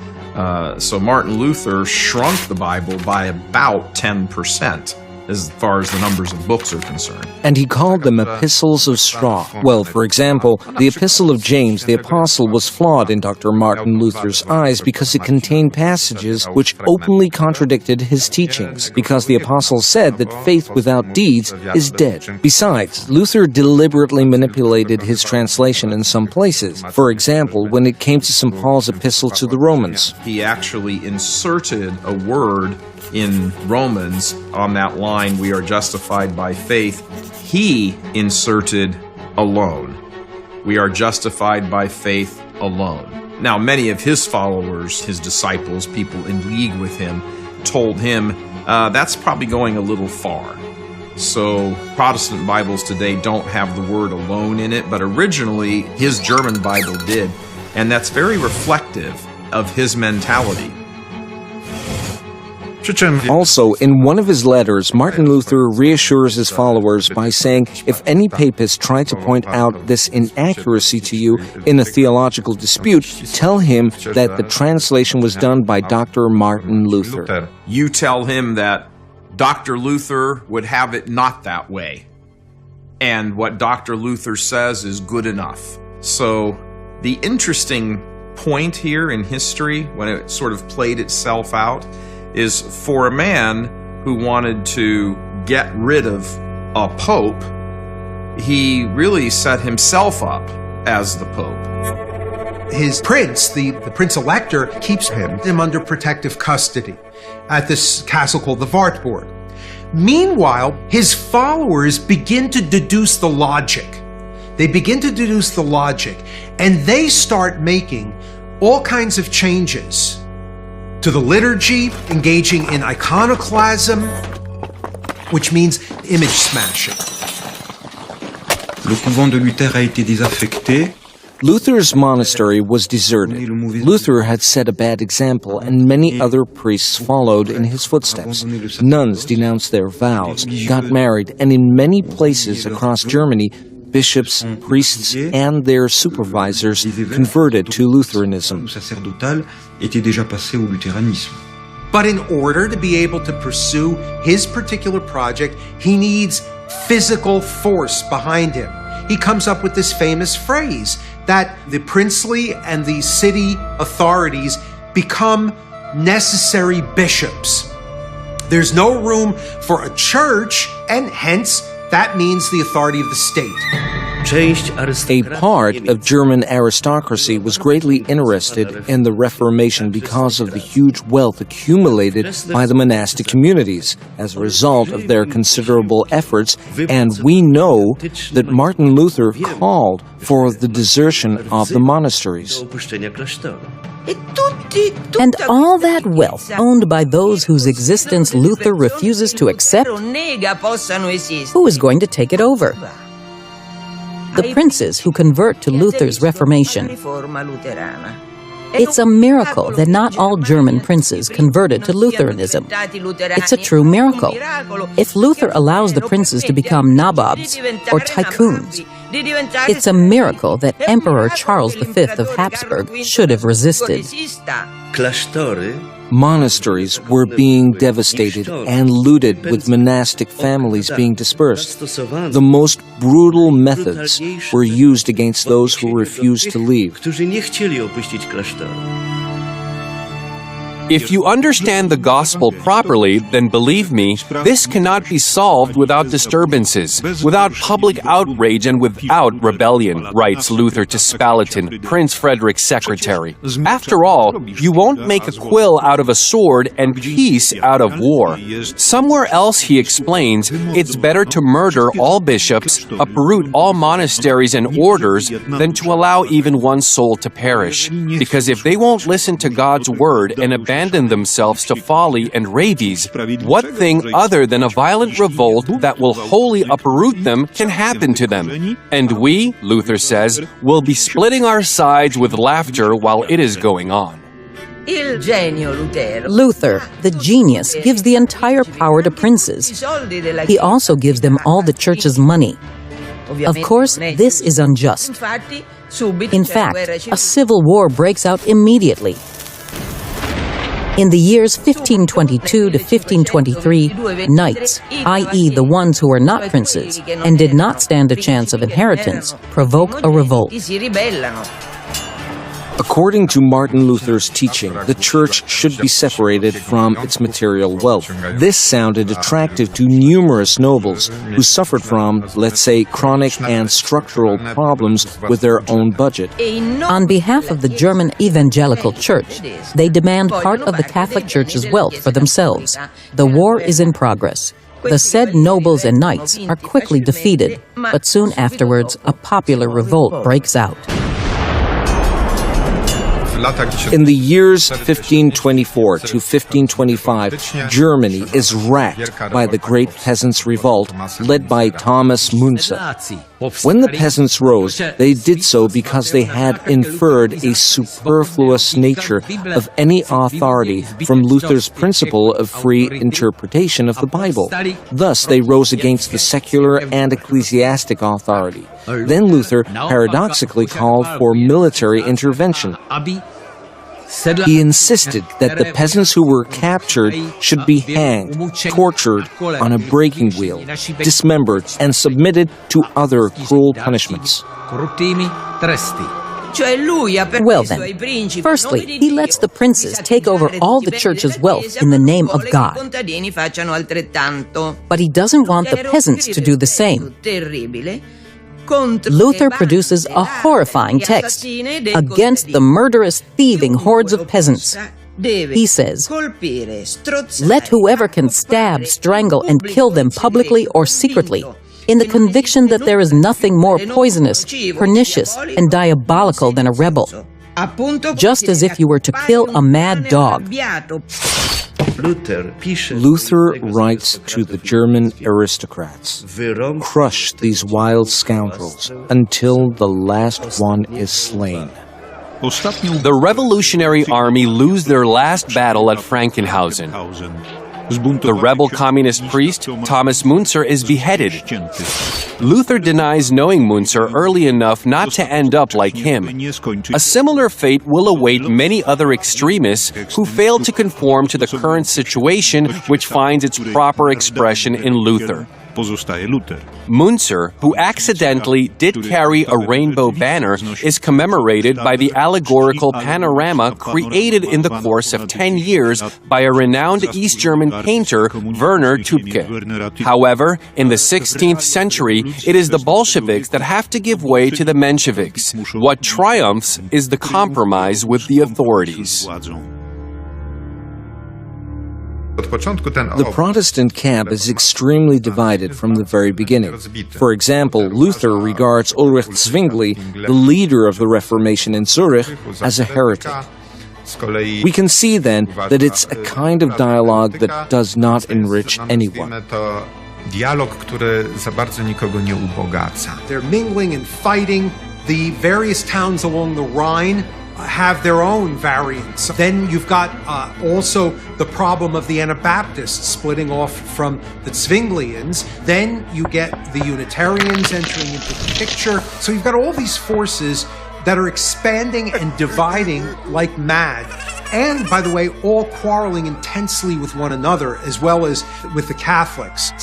So Martin Luther shrunk the Bible by about 10%. As far as the numbers of books are concerned. And he called them epistles of straw. Well, for example, the Epistle of James the Apostle was flawed in Dr. Martin Luther's eyes because it contained passages which openly contradicted his teachings, because the Apostle said that faith without deeds is dead. Besides, Luther deliberately manipulated his translation in some places. For example, when it came to St. Paul's epistle to the Romans. He actually inserted a word in Romans on that line, we are justified by faith. He inserted alone. We are justified by faith alone. Now, many of his followers, his disciples, people in league with him, told him that's probably going a little far. So Protestant Bibles today don't have the word alone in it, but originally his German Bible did, and that's very reflective of his mentality. Also, in one of his letters, Martin Luther reassures his followers by saying, if any papist try to point out this inaccuracy to you in a theological dispute, tell him that the translation was done by Dr. Martin Luther. You tell him that Dr. Luther would have it not that way. And what Dr. Luther says is good enough. So the interesting point here in history, when it sort of played itself out, is for a man who wanted to get rid of a pope, he really set himself up as the pope. His prince, the prince-elector, keeps him under protective custody at this castle called the Wartburg. Meanwhile, his followers begin to deduce the logic. They begin to deduce the logic, and they start making all kinds of changes to the liturgy, engaging in iconoclasm, which means image smashing. Le couvent de Luther a été désaffecté. Luther's monastery was deserted. Luther had set a bad example, and many other priests followed in his footsteps. Nuns denounced their vows, got married, and in many places across Germany, bishops, priests, and their supervisors converted to Lutheranism. But in order to be able to pursue his particular project, he needs physical force behind him. He comes up with this famous phrase that the princely and the city authorities become necessary bishops. There's no room for a church, and hence that means the authority of the state. A part of German aristocracy was greatly interested in the Reformation because of the huge wealth accumulated by the monastic communities as a result of their considerable efforts, and we know that Martin Luther called for the desertion of the monasteries. And all that wealth owned by those whose existence Luther refuses to accept, who is going to take it over? The princes who convert to Luther's Reformation. It's a miracle that not all German princes converted to Lutheranism. It's a true miracle. If Luther allows the princes to become nabobs or tycoons, it's a miracle that Emperor Charles V of Habsburg should have resisted. Monasteries were being devastated and looted, with monastic families being dispersed. The most brutal methods were used against those who refused to leave. If you understand the gospel properly, then believe me, this cannot be solved without disturbances, without public outrage, and without rebellion, writes Luther to Spalatin, Prince Frederick's secretary. After all, you won't make a quill out of a sword and peace out of war. Somewhere else, he explains, it's better to murder all bishops, uproot all monasteries and orders, than to allow even one soul to perish. Because if they won't listen to God's word and abandon themselves to folly and rabies, what thing other than a violent revolt that will wholly uproot them can happen to them? And we, Luther says, will be splitting our sides with laughter while it is going on. Luther, the genius, gives the entire power to princes. He also gives them all the church's money. Of course, this is unjust. In fact, a civil war breaks out immediately. In the years 1522 to 1523, knights, i.e. the ones who are not princes and did not stand a chance of inheritance, provoke a revolt. According to Martin Luther's teaching, the church should be separated from its material wealth. This sounded attractive to numerous nobles who suffered from, let's say, chronic and structural problems with their own budget. On behalf of the German evangelical church, they demand part of the Catholic Church's wealth for themselves. The war is in progress. The said nobles and knights are quickly defeated, but soon afterwards a popular revolt breaks out. In the years 1524 to 1525, Germany is racked by the Great Peasants' Revolt led by Thomas Müntzer. When the peasants rose, they did so because they had inferred a superfluous nature of any authority from Luther's principle of free interpretation of the Bible. Thus, they rose against the secular and ecclesiastic authority. Then Luther paradoxically called for military intervention. He insisted that the peasants who were captured should be hanged, tortured on a breaking wheel, dismembered, and submitted to other cruel punishments. Well then, firstly, he lets the princes take over all the church's wealth in the name of God. But he doesn't want the peasants to do the same. Luther produces a horrifying text against the murderous, thieving hordes of peasants. He says, "Let whoever can stab, strangle, and kill them publicly or secretly, in the conviction that there is nothing more poisonous, pernicious, and diabolical than a rebel, just as if you were to kill a mad dog." Luther writes to the German aristocrats, "Crush these wild scoundrels until the last one is slain." The Revolutionary Army lose their last battle at Frankenhausen. The rebel communist priest, Thomas Müntzer, is beheaded. Luther denies knowing Müntzer early enough not to end up like him. A similar fate will await many other extremists who fail to conform to the current situation, which finds its proper expression in Luther. Müntzer, who accidentally did carry a rainbow banner, is commemorated by the allegorical panorama created in the course of 10 years by a renowned East German painter, Werner Tübke. However, in the 16th century, it is the Bolsheviks that have to give way to the Mensheviks. What triumphs is the compromise with the authorities. The Protestant camp is extremely divided from the very beginning. For example, Luther regards Ulrich Zwingli, the leader of the Reformation in Zurich, as a heretic. We can see then that it's a kind of dialogue that does not enrich anyone. Dialog, który za bardzo nikogo nie ubogaca. They're mingling and fighting. The various towns along the Rhine have their own variants. Then you've got also the problem of the Anabaptists splitting off from the Zwinglians. Then you get the Unitarians entering into the picture. So you've got all these forces that are expanding and dividing like mad. And, by the way, all quarreling intensely with one another, as well as with the Catholics.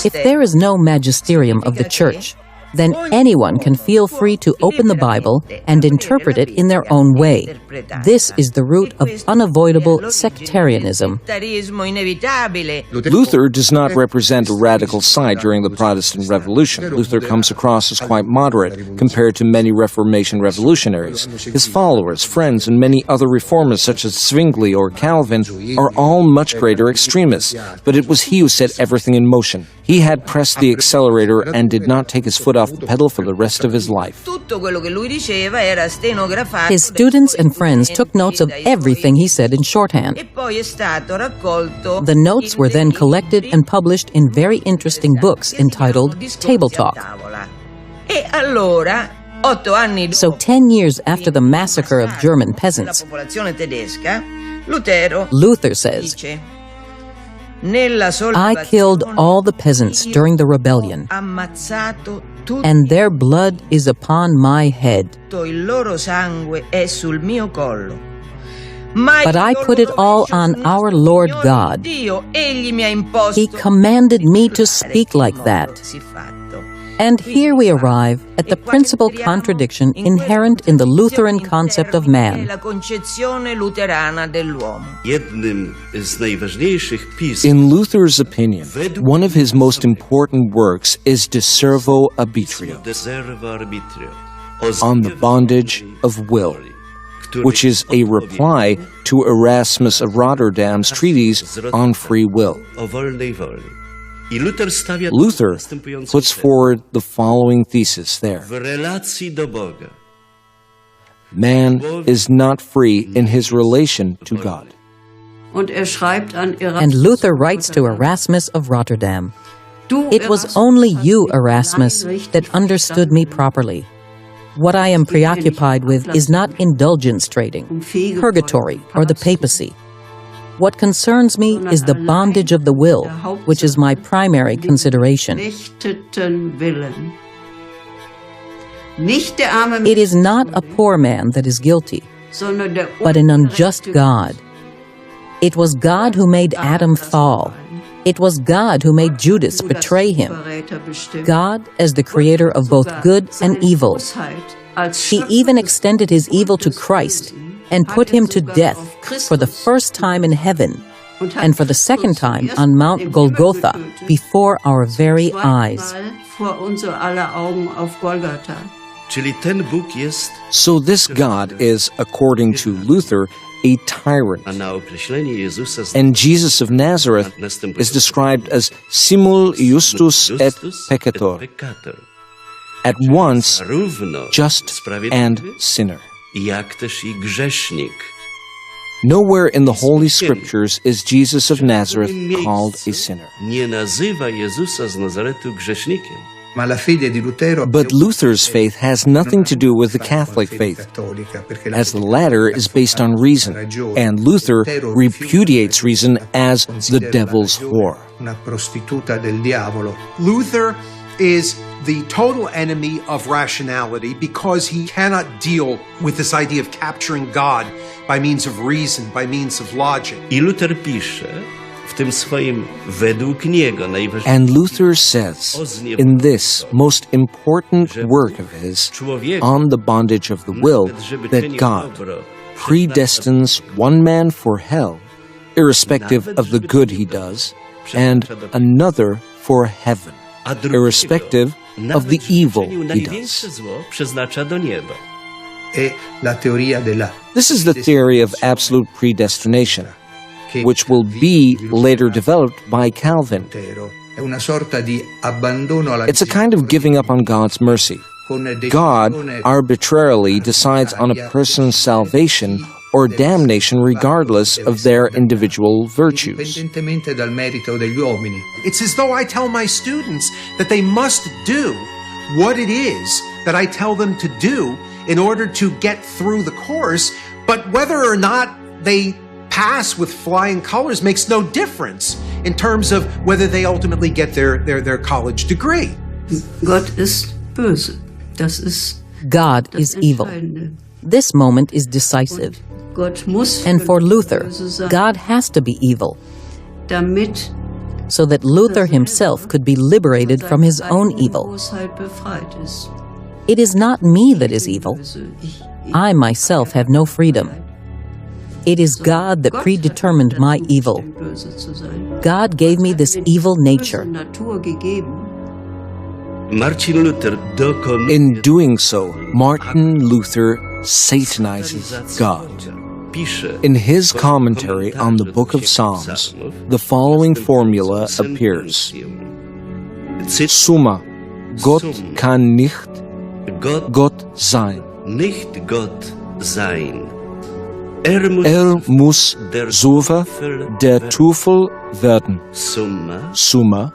If there is no magisterium of the Church, then anyone can feel free to open the Bible and interpret it in their own way. This is the root of unavoidable sectarianism. Luther does not represent a radical side during the Protestant Revolution. Luther comes across as quite moderate compared to many Reformation revolutionaries. His followers, friends, and many other reformers such as Zwingli or Calvin are all much greater extremists, but it was he who set everything in motion. He had pressed the accelerator and did not take his foot off the pedal for the rest of his life. His students and friends took notes of everything he said in shorthand. The notes were then collected and published in very interesting books entitled Table Talk. So 10 years after the massacre of German peasants, Luther says, I killed all the peasants during the rebellion, and their blood is upon my head. But I put it all on our Lord God. He commanded me to speak like that. And here we arrive at the principal contradiction inherent in the Lutheran concept of man. In Luther's opinion, one of his most important works is De Servo Arbitrio, on the bondage of will, which is a reply to Erasmus of Rotterdam's treatise on free will. Luther puts forward the following thesis there. Man is not free in his relation to God. And Luther writes to Erasmus of Rotterdam, It was only you, Erasmus, that understood me properly. What I am preoccupied with is not indulgence trading, purgatory, or the papacy. What concerns me is the bondage of the will, which is my primary consideration. It is not a poor man that is guilty, but an unjust God. It was God who made Adam fall. It was God who made Judas betray him. God as the creator of both good and evil. He even extended his evil to Christ and put him to death for the first time in heaven and for the second time on Mount Golgotha before our very eyes. So this God is, according to Luther, a tyrant. And Jesus of Nazareth is described as simul justus et peccator, at once just and sinner. Nowhere in the Holy Scriptures is Jesus of Nazareth called a sinner. But Luther's faith has nothing to do with the Catholic faith, as the latter is based on reason, and Luther repudiates reason as the devil's whore. Luther is the total enemy of rationality because he cannot deal with this idea of capturing God by means of reason, by means of logic. And Luther says, in this most important work of his, on the bondage of the will, that God predestines one man for hell, irrespective of the good he does, and another for heaven, irrespective of the evil he does. This is the theory of absolute predestination, which will be later developed by Calvin. It's a kind of giving up on God's mercy. God arbitrarily decides on a person's salvation or damnation regardless of their individual virtues. It's as though I tell my students that they must do what it is that I tell them to do in order to get through the course, but whether or not they pass with flying colors makes no difference in terms of whether they ultimately get their college degree. Gott ist böse. God is evil. This moment is decisive. And for Luther, God has to be evil, so that Luther himself could be liberated from his own evil. It is not me that is evil. I myself have no freedom. It is God that predetermined my evil. God gave me this evil nature. In doing so, Martin Luther satanizes God. In his commentary on the Book of Psalms, the following formula appears. Summa, Gott kann nicht Gott sein. Muss Suva der Teufel werden. Summa,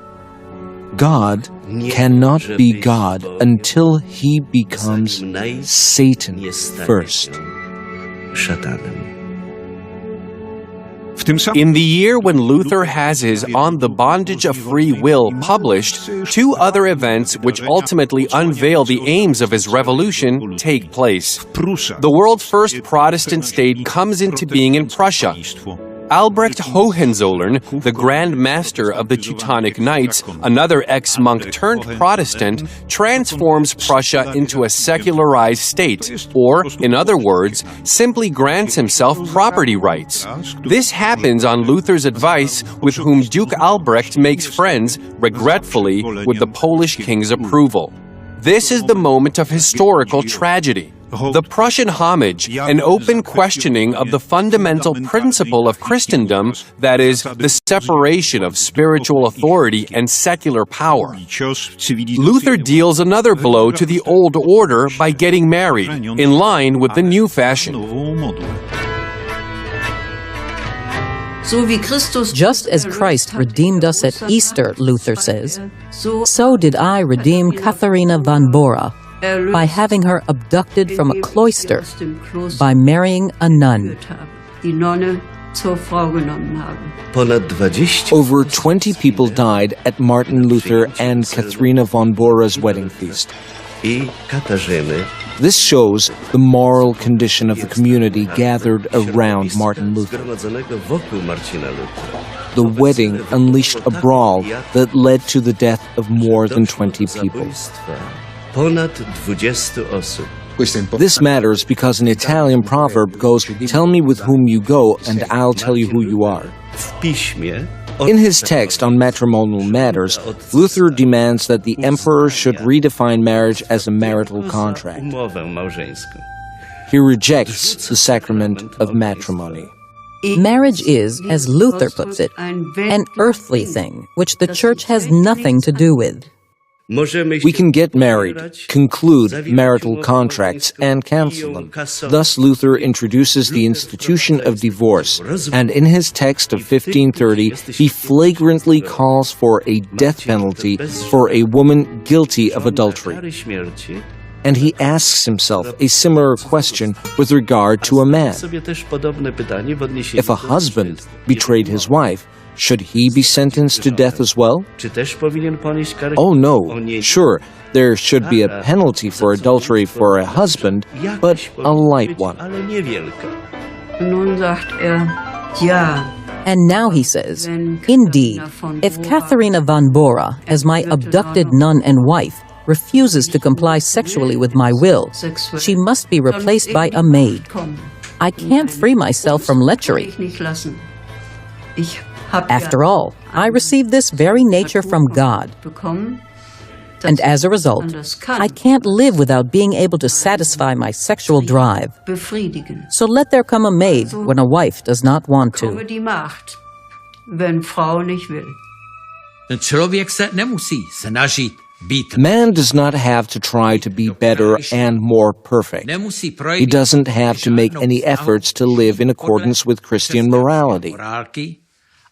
God cannot be God until he becomes Satan first. In the year when Luther has his On the Bondage of Free Will published, two other events which ultimately unveil the aims of his revolution take place. The world's first Protestant state comes into being in Prussia. Albrecht Hohenzollern, the Grand Master of the Teutonic Knights, another ex-monk turned Protestant, transforms Prussia into a secularized state, or, in other words, simply grants himself property rights. This happens on Luther's advice, with whom Duke Albrecht makes friends, regretfully, with the Polish king's approval. This is the moment of historical tragedy. The Prussian homage, an open questioning of the fundamental principle of Christendom, that is, the separation of spiritual authority and secular power. Luther deals another blow to the old order by getting married, in line with the new fashion. Just as Christ redeemed us at Easter, Luther says, so did I redeem Katharina von Bora, by having her abducted from a cloister, by marrying a nun. Over 20 people died at Martin Luther and Katharina von Bora's wedding feast. This shows the moral condition of the community gathered around Martin Luther. The wedding unleashed a brawl that led to the death of more than 20 people. This matters because an Italian proverb goes, "Tell me with whom you go, and I'll tell you who you are." In his text on matrimonial matters, Luther demands that the emperor should redefine marriage as a marital contract. He rejects the sacrament of matrimony. Marriage is, as Luther puts it, an earthly thing, which the Church has nothing to do with. We can get married, conclude marital contracts, and cancel them. Thus, Luther introduces the institution of divorce, and in his text of 1530, he flagrantly calls for a death penalty for a woman guilty of adultery. And he asks himself a similar question with regard to a man. If a husband betrayed his wife, should he be sentenced to death as well? Oh no, sure, there should be a penalty for adultery for a husband, but a light one. And now he says, indeed, if Katharina von Bora, as my abducted nun and wife, refuses to comply sexually with my will, she must be replaced by a maid. I can't free myself from lechery. After all, I received this very nature from God. And as a result, I can't live without being able to satisfy my sexual drive. So let there come a maid when a wife does not want to. Ten człowiek se nemusí snažit, Man does not have to try to be better and more perfect. He doesn't have to make any efforts to live in accordance with Christian morality.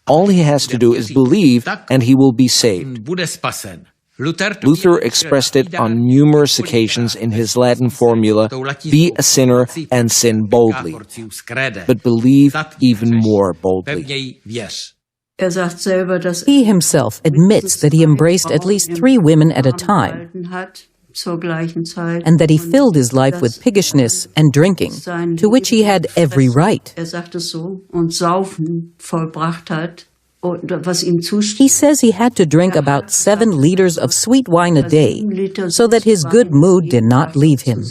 All he has to do is believe, and he will be saved. Luther expressed it on numerous occasions in his Latin formula, "Be a sinner and sin boldly, but believe even more boldly." He himself admits that he embraced at least 3 women at a time, and that he filled his life with piggishness and drinking, to which he had every right. He says he had to drink about 7 liters of sweet wine a day, so that his good mood did not leave him.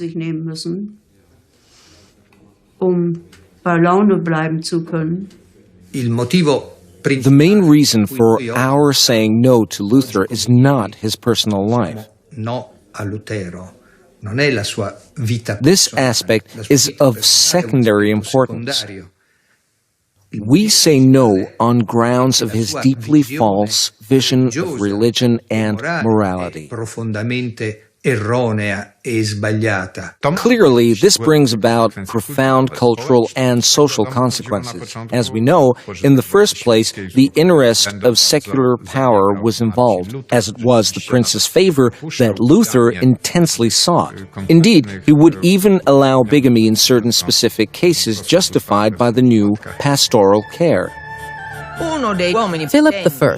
The main reason for our saying no to Luther is not his personal life. This aspect is of secondary importance. We say no on grounds of his deeply false vision of religion and morality. Clearly, this brings about profound cultural and social consequences. As we know, in the first place, the interest of secular power was involved, as it was the prince's favor that Luther intensely sought. Indeed, he would even allow bigamy in certain specific cases justified by the new pastoral care. Philip I,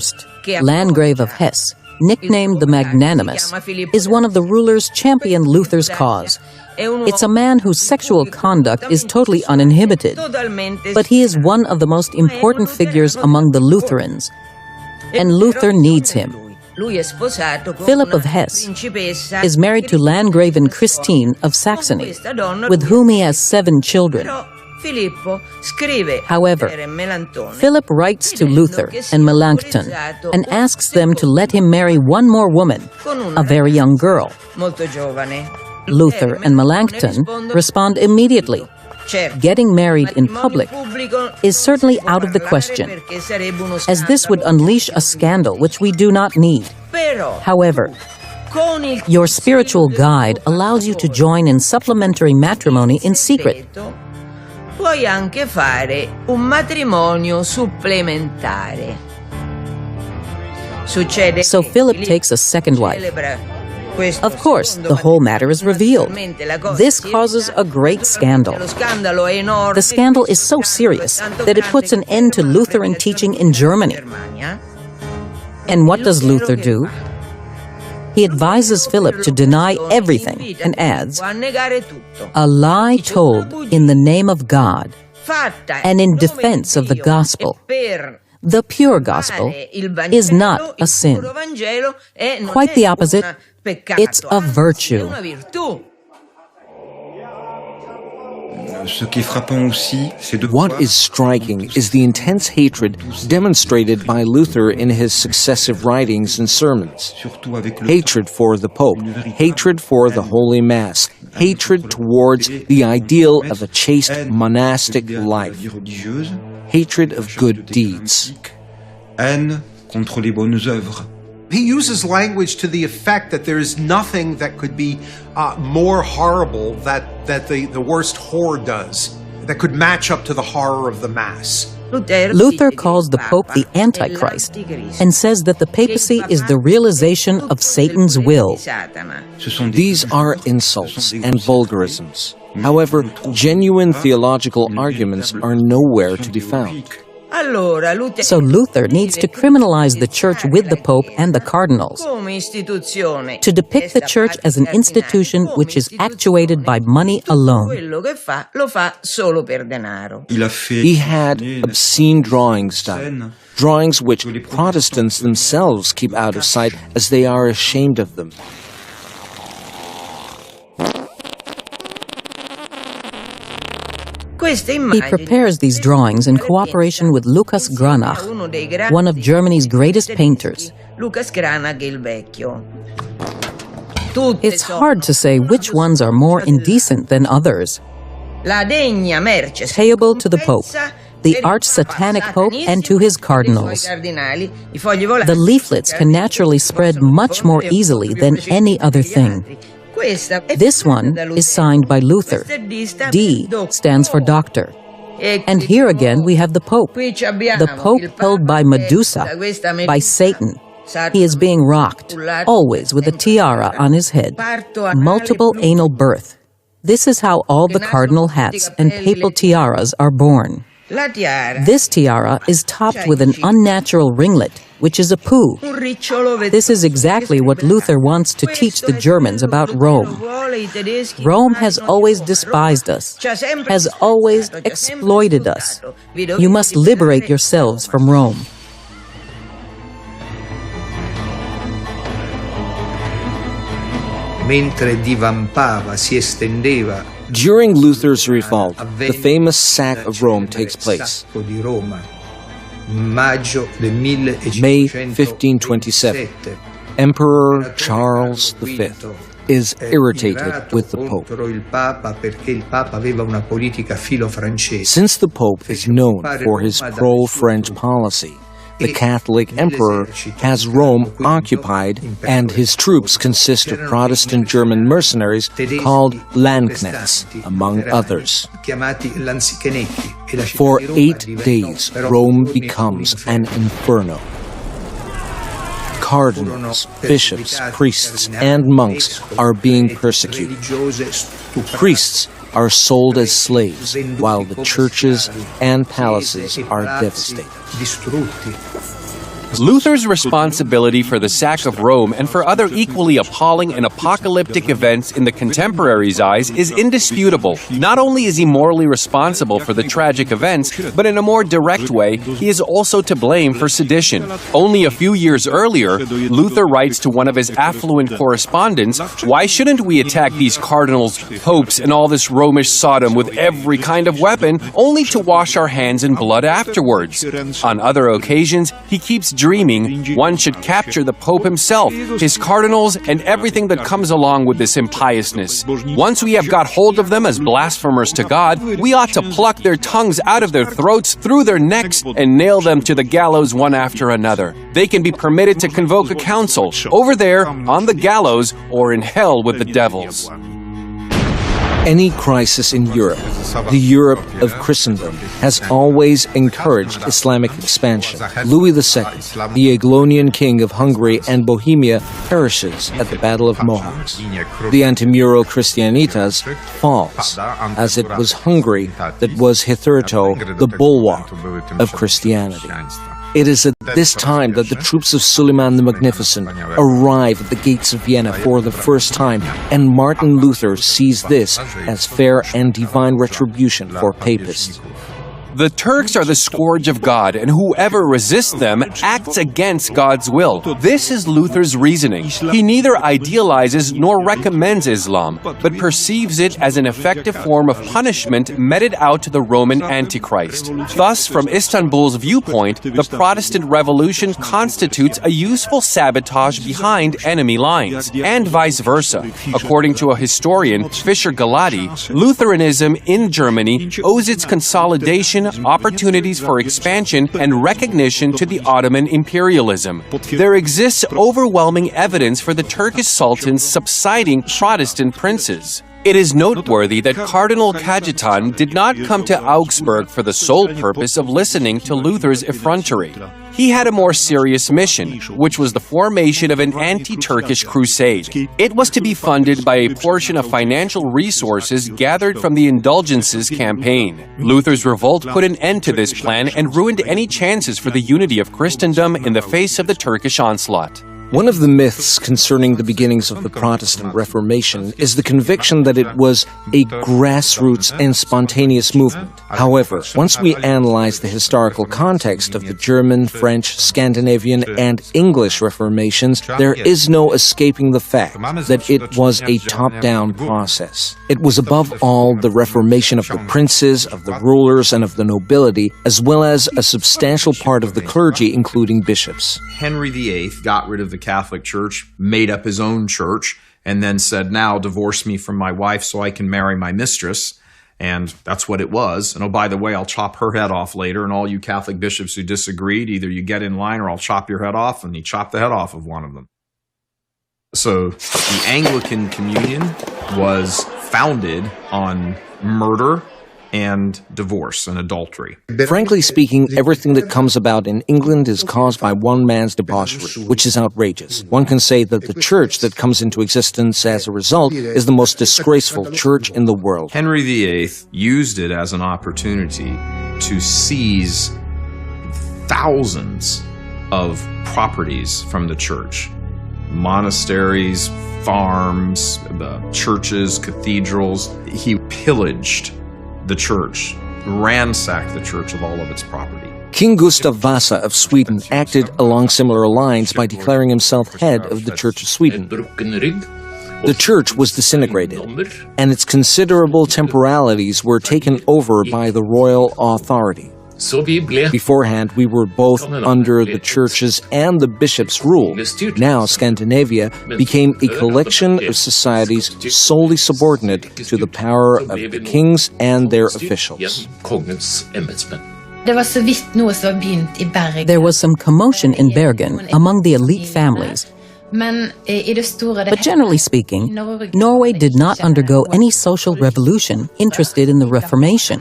Landgrave of Hesse, nicknamed the Magnanimous, is one of the rulers championing Luther's cause. It's a man whose sexual conduct is totally uninhibited, but he is one of the most important figures among the Lutherans, and Luther needs him. Philip of Hesse is married to Landgraven Christine of Saxony, with whom he has 7 children. However, Philip writes to Luther and Melanchthon and asks them to let him marry one more woman, a very young girl. Luther and Melanchthon respond immediately. Getting married in public is certainly out of the question, as this would unleash a scandal which we do not need. However, your spiritual guide allows you to join in supplementary matrimony in secret. Puoi anche fare un matrimonio supplementare. So Philip takes a second wife. Of course, the whole matter is revealed. This causes a great scandal. The scandal is so serious that it puts an end to Lutheran teaching in Germany. And what does Luther do? He advises Philip to deny everything and adds, "A lie told in the name of God and in defense of the gospel. The pure gospel is not a sin. Quite the opposite, it's a virtue." What is striking is the intense hatred demonstrated by Luther in his successive writings and sermons. Hatred for the Pope, hatred for the Holy Mass, hatred towards the ideal of a chaste monastic life, hatred of good deeds. He uses language to the effect that there is nothing that could be more horrible that the worst whore does, that could match up to the horror of the Mass. Luther calls the Pope the Antichrist and says that the papacy is the realization of Satan's will. These are insults and vulgarisms. However, genuine theological arguments are nowhere to be found. So Luther needs to criminalize the Church with the Pope and the cardinals, to depict the Church as an institution which is actuated by money alone. He had obscene drawings done, drawings which Protestants themselves keep out of sight as they are ashamed of them. He prepares these drawings in cooperation with Lucas Granach, one of Germany's greatest painters. It's hard to say which ones are more indecent than others. Payable to the Pope, the arch-satanic Pope and to his cardinals. The leaflets can naturally spread much more easily than any other thing. This one is signed by Luther. D stands for doctor. And here again we have the Pope. The Pope held by Medusa, by Satan. He is being rocked, always with a tiara on his head. Multiple anal birth. This is how all the cardinal hats and papal tiaras are born. This tiara is topped with an unnatural ringlet, which is a poo. This is exactly what Luther wants to teach the Germans about Rome. Rome has always despised us, has always exploited us. You must liberate yourselves from Rome. Mentre divampava, si estendeva. During Luther's revolt, the famous sack of Rome takes place. May 1527. Emperor Charles V is irritated with the Pope. Since the Pope is known for his pro-French policy, the Catholic Emperor has Rome occupied, and his troops consist of Protestant German mercenaries called Landknechts, among others. For 8 days, Rome becomes an inferno. Cardinals, bishops, priests, and monks are being persecuted. Priests are sold as slaves, while the churches and palaces are devastated. Luther's responsibility for the sack of Rome and for other equally appalling and apocalyptic events in the contemporaries' eyes is indisputable. Not only is he morally responsible for the tragic events, but in a more direct way, he is also to blame for sedition. Only a few years earlier, Luther writes to one of his affluent correspondents, "Why shouldn't we attack these cardinals, popes, and all this Romish Sodom with every kind of weapon, only to wash our hands in blood afterwards?" On other occasions, he keeps dreaming one should capture the Pope himself, his cardinals, and everything that comes along with this impiousness. Once we have got hold of them as blasphemers to God, we ought to pluck their tongues out of their throats, through their necks, and nail them to the gallows one after another. They can be permitted to convoke a council, over there, on the gallows, or in hell with the devils. Any crisis in Europe, the Europe of Christendom, has always encouraged Islamic expansion. Louis II, the Agostinian king of Hungary and Bohemia, perishes at the Battle of Mohacs. The Antemuro Christianitas falls, as it was Hungary that was hitherto the bulwark of Christianity. It is at this time that the troops of Suleiman the Magnificent arrive at the gates of Vienna for the first time, and Martin Luther sees this as fair and divine retribution for papists. The Turks are the scourge of God, and whoever resists them acts against God's will. This is Luther's reasoning. He neither idealizes nor recommends Islam, but perceives it as an effective form of punishment meted out to the Roman Antichrist. Thus, from Istanbul's viewpoint, the Protestant Revolution constitutes a useful sabotage behind enemy lines, and vice versa. According to a historian, Fischer Galati, Lutheranism in Germany owes its consolidation, opportunities for expansion, and recognition to the Ottoman imperialism. There exists overwhelming evidence for the Turkish sultan's subsiding Protestant princes. It is noteworthy that Cardinal Cajetan did not come to Augsburg for the sole purpose of listening to Luther's effrontery. He had a more serious mission, which was the formation of an anti-Turkish crusade. It was to be funded by a portion of financial resources gathered from the Indulgences campaign. Luther's revolt put an end to this plan and ruined any chances for the unity of Christendom in the face of the Turkish onslaught. One of the myths concerning the beginnings of the Protestant Reformation is the conviction that it was a grassroots and spontaneous movement. However, once we analyze the historical context of the German, French, Scandinavian, and English Reformations, there is no escaping the fact that it was a top-down process. It was above all the reformation of the princes, of the rulers, and of the nobility, as well as a substantial part of the clergy, including bishops. Henry VIII got rid of the Catholic Church, made up his own church, and then said, "Now divorce me from my wife so I can marry my mistress." And that's what it was. And oh, by the way, I'll chop her head off later. And all you Catholic bishops who disagreed, either you get in line or I'll chop your head off. And he chopped the head off of one of them. So the Anglican Communion was founded on murder and divorce and adultery. Frankly speaking, everything that comes about in England is caused by one man's debauchery, which is outrageous. One can say that the church that comes into existence as a result is the most disgraceful church in the world. Henry VIII used it as an opportunity to seize thousands of properties from the church. Monasteries, farms, churches, cathedrals. He pillaged the church, ransacked the church of all of its property. King Gustav Vasa of Sweden acted along similar lines by declaring himself head of the Church of Sweden. The church was disintegrated, and its considerable temporalities were taken over by the royal authority. Beforehand, we were both under the church's and the bishop's rule. Now, Scandinavia became a collection of societies solely subordinate to the power of the kings and their officials. There was some commotion in Bergen among the elite families. But generally speaking, Norway did not undergo any social revolution interested in the Reformation.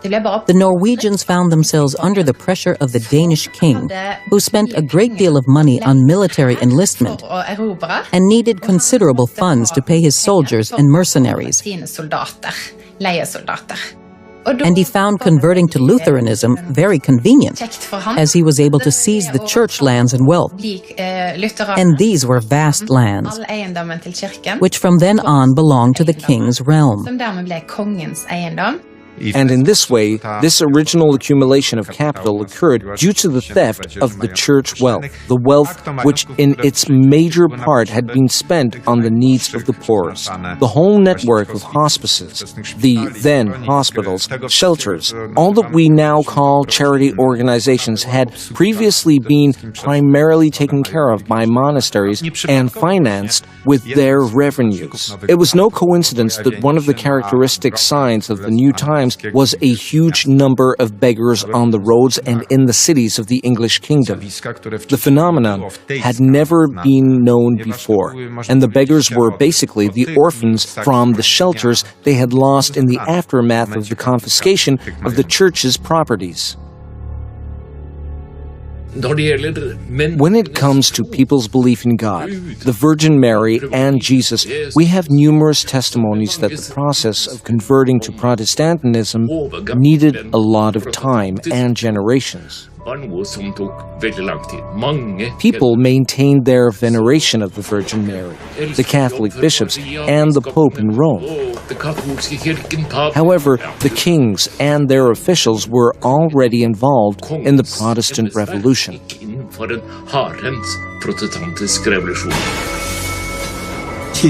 The Norwegians found themselves under the pressure of the Danish king, who spent a great deal of money on military enlistment and needed considerable funds to pay his soldiers and mercenaries. And he found converting to Lutheranism very convenient, as he was able to seize the church lands and wealth. And these were vast lands, which from then on belonged to the king's realm. And in this way, this original accumulation of capital occurred due to the theft of the church wealth, the wealth which in its major part had been spent on the needs of the poorest. The whole network of hospices, the then hospitals, shelters, all that we now call charity organizations had previously been primarily taken care of by monasteries and financed with their revenues. It was no coincidence that one of the characteristic signs of the new times was a huge number of beggars on the roads and in the cities of the English kingdom. The phenomenon had never been known before, and the beggars were basically the orphans from the shelters they had lost in the aftermath of the confiscation of the church's properties. When it comes to people's belief in God, the Virgin Mary, and Jesus, we have numerous testimonies that the process of converting to Protestantism needed a lot of time and generations. People maintained their veneration of the Virgin Mary, the Catholic bishops, and the Pope in Rome. However, the kings and their officials were already involved in the Protestant Revolution.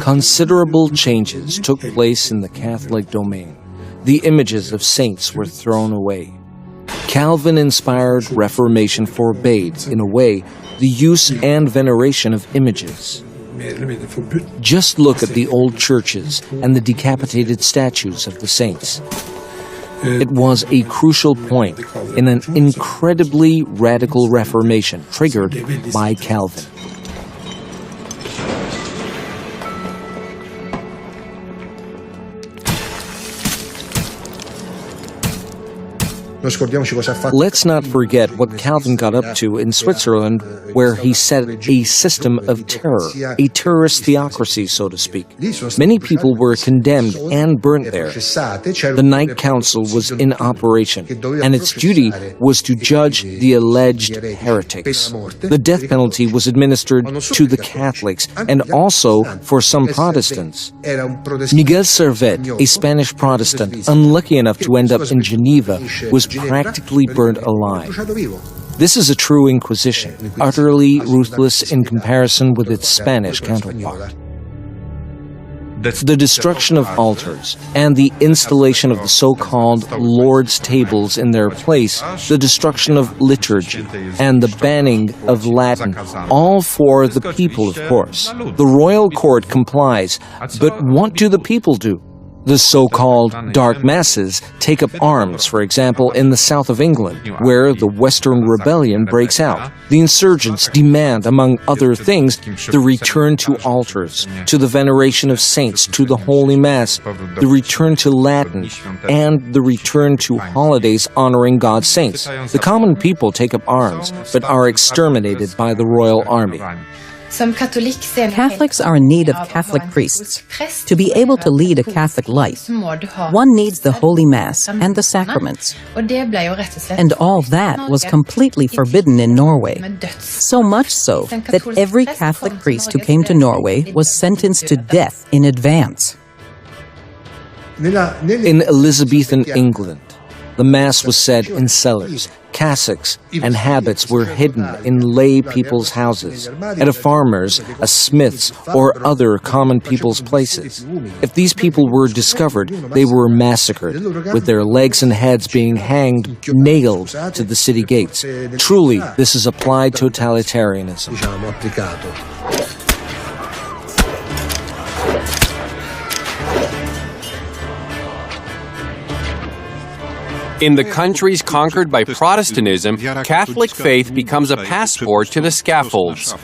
Considerable changes took place in the Catholic domain. The images of saints were thrown away. Calvin-inspired Reformation forbade, in a way, the use and veneration of images. Just look at the old churches and the decapitated statues of the saints. It was a crucial point in an incredibly radical Reformation triggered by Calvin. Let's not forget what Calvin got up to in Switzerland, where he set a system of terror, a terrorist theocracy, so to speak. Many people were condemned and burnt there. The Night Council was in operation, and its duty was to judge the alleged heretics. The death penalty was administered to the Catholics and also for some Protestants. Miguel Servet, a Spanish Protestant, unlucky enough to end up in Geneva, was practically burnt alive. This is a true inquisition, utterly ruthless in comparison with its Spanish counterpart. The destruction of altars and the installation of the so-called Lord's tables in their place, the destruction of liturgy and the banning of Latin, all for the people, of course. The royal court complies, but what do the people do? The so-called dark masses take up arms, for example, in the south of England, where the Western Rebellion breaks out. The insurgents demand, among other things, the return to altars, to the veneration of saints, to the Holy Mass, the return to Latin, and the return to holidays honoring God's saints. The common people take up arms, but are exterminated by the royal army. Catholics are in need of Catholic priests. To be able to lead a Catholic life, one needs the Holy Mass and the sacraments. And all that was completely forbidden in Norway. So much so that every Catholic priest who came to Norway was sentenced to death in advance. In Elizabethan England, the Mass was said in cellars. Cassocks and habits were hidden in lay people's houses, at a farmer's, a smith's, or other common people's places. If these people were discovered, they were massacred, with their legs and heads being hanged, nailed to the city gates. Truly, this is applied totalitarianism. In the countries conquered by Protestantism, Catholic faith becomes a passport to the scaffolds.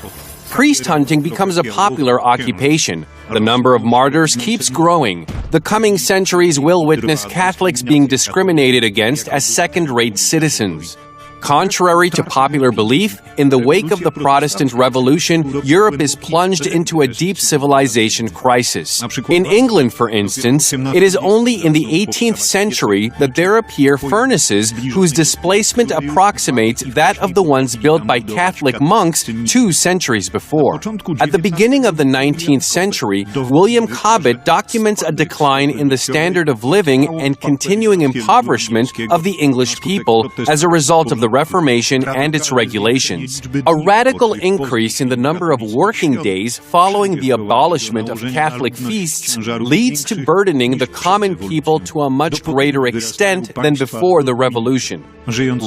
Priest hunting becomes a popular occupation. The number of martyrs keeps growing. The coming centuries will witness Catholics being discriminated against as second-rate citizens. Contrary to popular belief, in the wake of the Protestant Revolution, Europe is plunged into a deep civilization crisis. In England, for instance, it is only in the 18th century that there appear furnaces whose displacement approximates that of the ones built by Catholic monks 2 centuries before. At the beginning of the 19th century, William Cobbett documents a decline in the standard of living and continuing impoverishment of the English people as a result of the Reformation and its regulations. A radical increase in the number of working days following the abolishment of Catholic feasts leads to burdening the common people to a much greater extent than before the Revolution.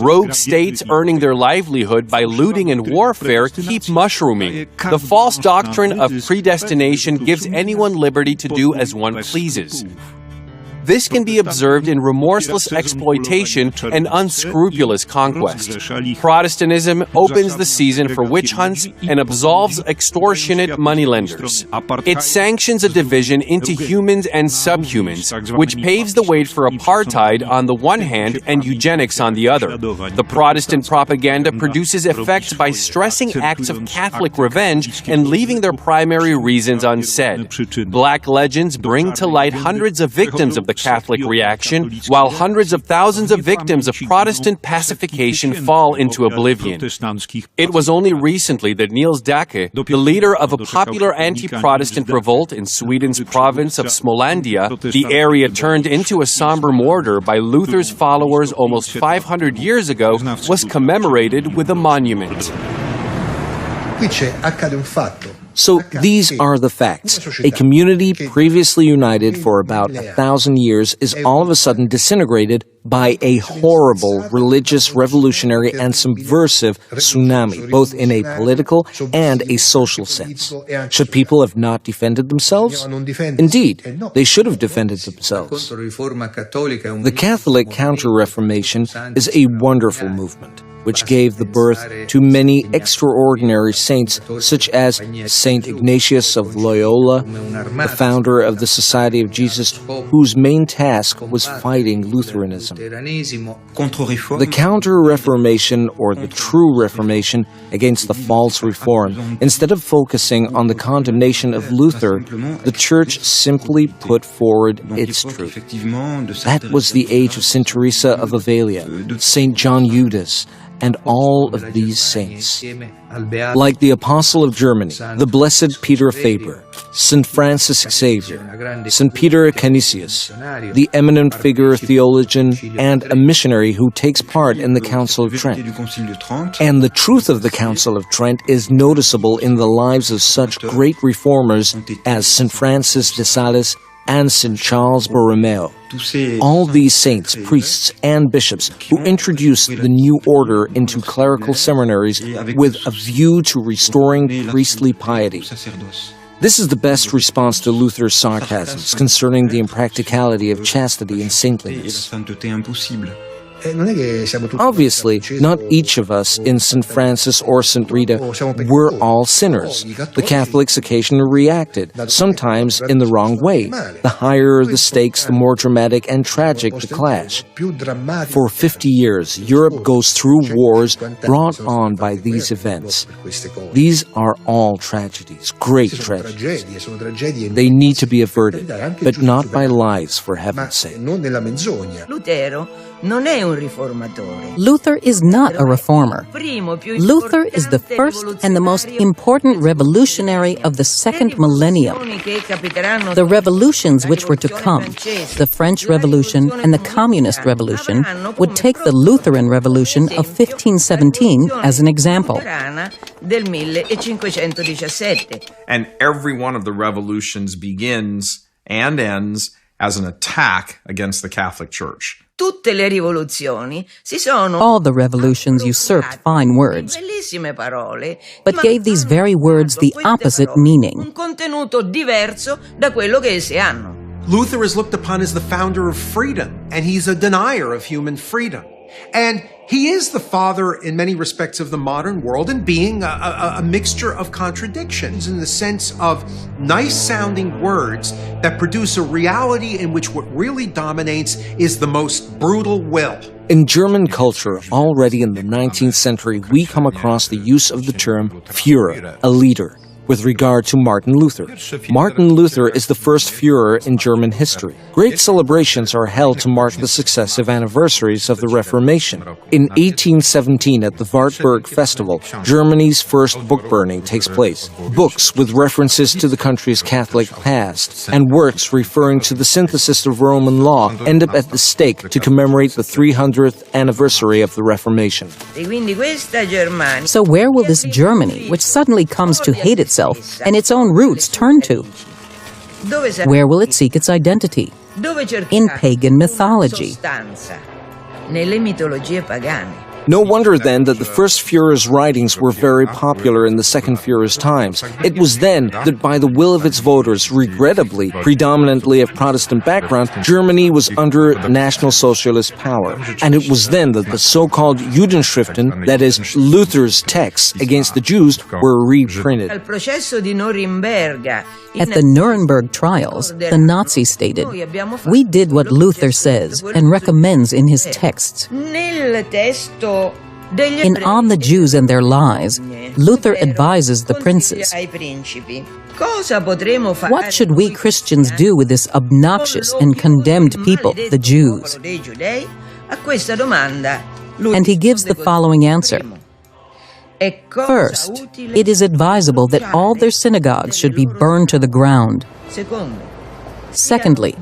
Rogue states earning their livelihood by looting and warfare keep mushrooming. The false doctrine of predestination gives anyone liberty to do as one pleases. This can be observed in remorseless exploitation and unscrupulous conquest. Protestantism opens the season for witch hunts and absolves extortionate moneylenders. It sanctions a division into humans and subhumans, which paves the way for apartheid on the one hand and eugenics on the other. The Protestant propaganda produces effects by stressing acts of Catholic revenge and leaving their primary reasons unsaid. Black legends bring to light hundreds of victims of the Catholic reaction, while hundreds of thousands of victims of Protestant pacification fall into oblivion. It was only recently that Niels Dacke, the leader of a popular anti-Protestant revolt in Sweden's province of Smålandia, the area turned into a somber mortar by Luther's followers almost 500 years ago, was commemorated with a monument. So these are the facts. A community previously united for about 1,000 years is all of a sudden disintegrated by a horrible religious, revolutionary, and subversive tsunami, both in a political and a social sense. Should people have not defended themselves? Indeed, they should have defended themselves. The Catholic Counter-Reformation is a wonderful movement, which gave the birth to many extraordinary saints, such as Saint Ignatius of Loyola, the founder of the Society of Jesus, whose main task was fighting Lutheranism. The Counter-Reformation, or the True Reformation, against the false reform, instead of focusing on the condemnation of Luther, the Church simply put forward its truth. That was the age of St. Teresa of Avila, St. John Eudes, and all of these saints. Like the Apostle of Germany, the Blessed Peter Faber, St. Francis Xavier, St. Peter Canisius, the eminent figure, theologian, and a missionary who takes part in the Council of Trent. And the truth of the Council of Trent is noticeable in the lives of such great reformers as St. Francis de Sales and St. Charles Borromeo. All these saints, priests, and bishops who introduced the new order into clerical seminaries with a view to restoring priestly piety. This is the best response to Luther's sarcasms concerning the impracticality of chastity and saintliness. Obviously, not each of us in St. Francis or St. Rita were all sinners. The Catholics occasionally reacted, sometimes in the wrong way. The higher the stakes, the more dramatic and tragic the clash. For 50 years, Europe goes through wars brought on by these events. These are all tragedies, great tragedies. They need to be averted, but not by lies, for heaven's sake. Luther is not a reformer. Luther is the first and the most important revolutionary of the second millennium. The revolutions which were to come, the French Revolution and the Communist Revolution, would take the Lutheran Revolution of 1517 as an example. And every one of the revolutions begins and ends as an attack against the Catholic Church. All the revolutions usurped fine words, but gave these very words the opposite meaning. Luther is looked upon as the founder of freedom, and he's a denier of human freedom. And he is the father, in many respects, of the modern world, and being a mixture of contradictions in the sense of nice-sounding words that produce a reality in which what really dominates is the most brutal will. In German culture, already in the 19th century, we come across the use of the term Führer, a leader, with regard to Martin Luther. Martin Luther is the first Führer in German history. Great celebrations are held to mark the successive anniversaries of the Reformation. In 1817, at the Wartburg Festival, Germany's first book burning takes place. Books with references to the country's Catholic past and works referring to the synthesis of Roman law end up at the stake to commemorate the 300th anniversary of the Reformation. So where will this Germany, which suddenly comes to hate itself and its own roots, turn to? Where will it seek its identity? In pagan mythology. No wonder then that the first Führer's writings were very popular in the second Führer's times. It was then that by the will of its voters, regrettably, predominantly of Protestant background, Germany was under National Socialist power. And it was then that the so-called Judenschriften, that is, Luther's texts against the Jews, were reprinted. At the Nuremberg trials, the Nazis stated, "We did what Luther says and recommends in his texts." In On the Jews and Their Lies, Luther advises the princes, "What should we Christians do with this obnoxious and condemned people, the Jews?" And he gives the following answer. First, it is advisable that all their synagogues should be burned to the ground. Secondly,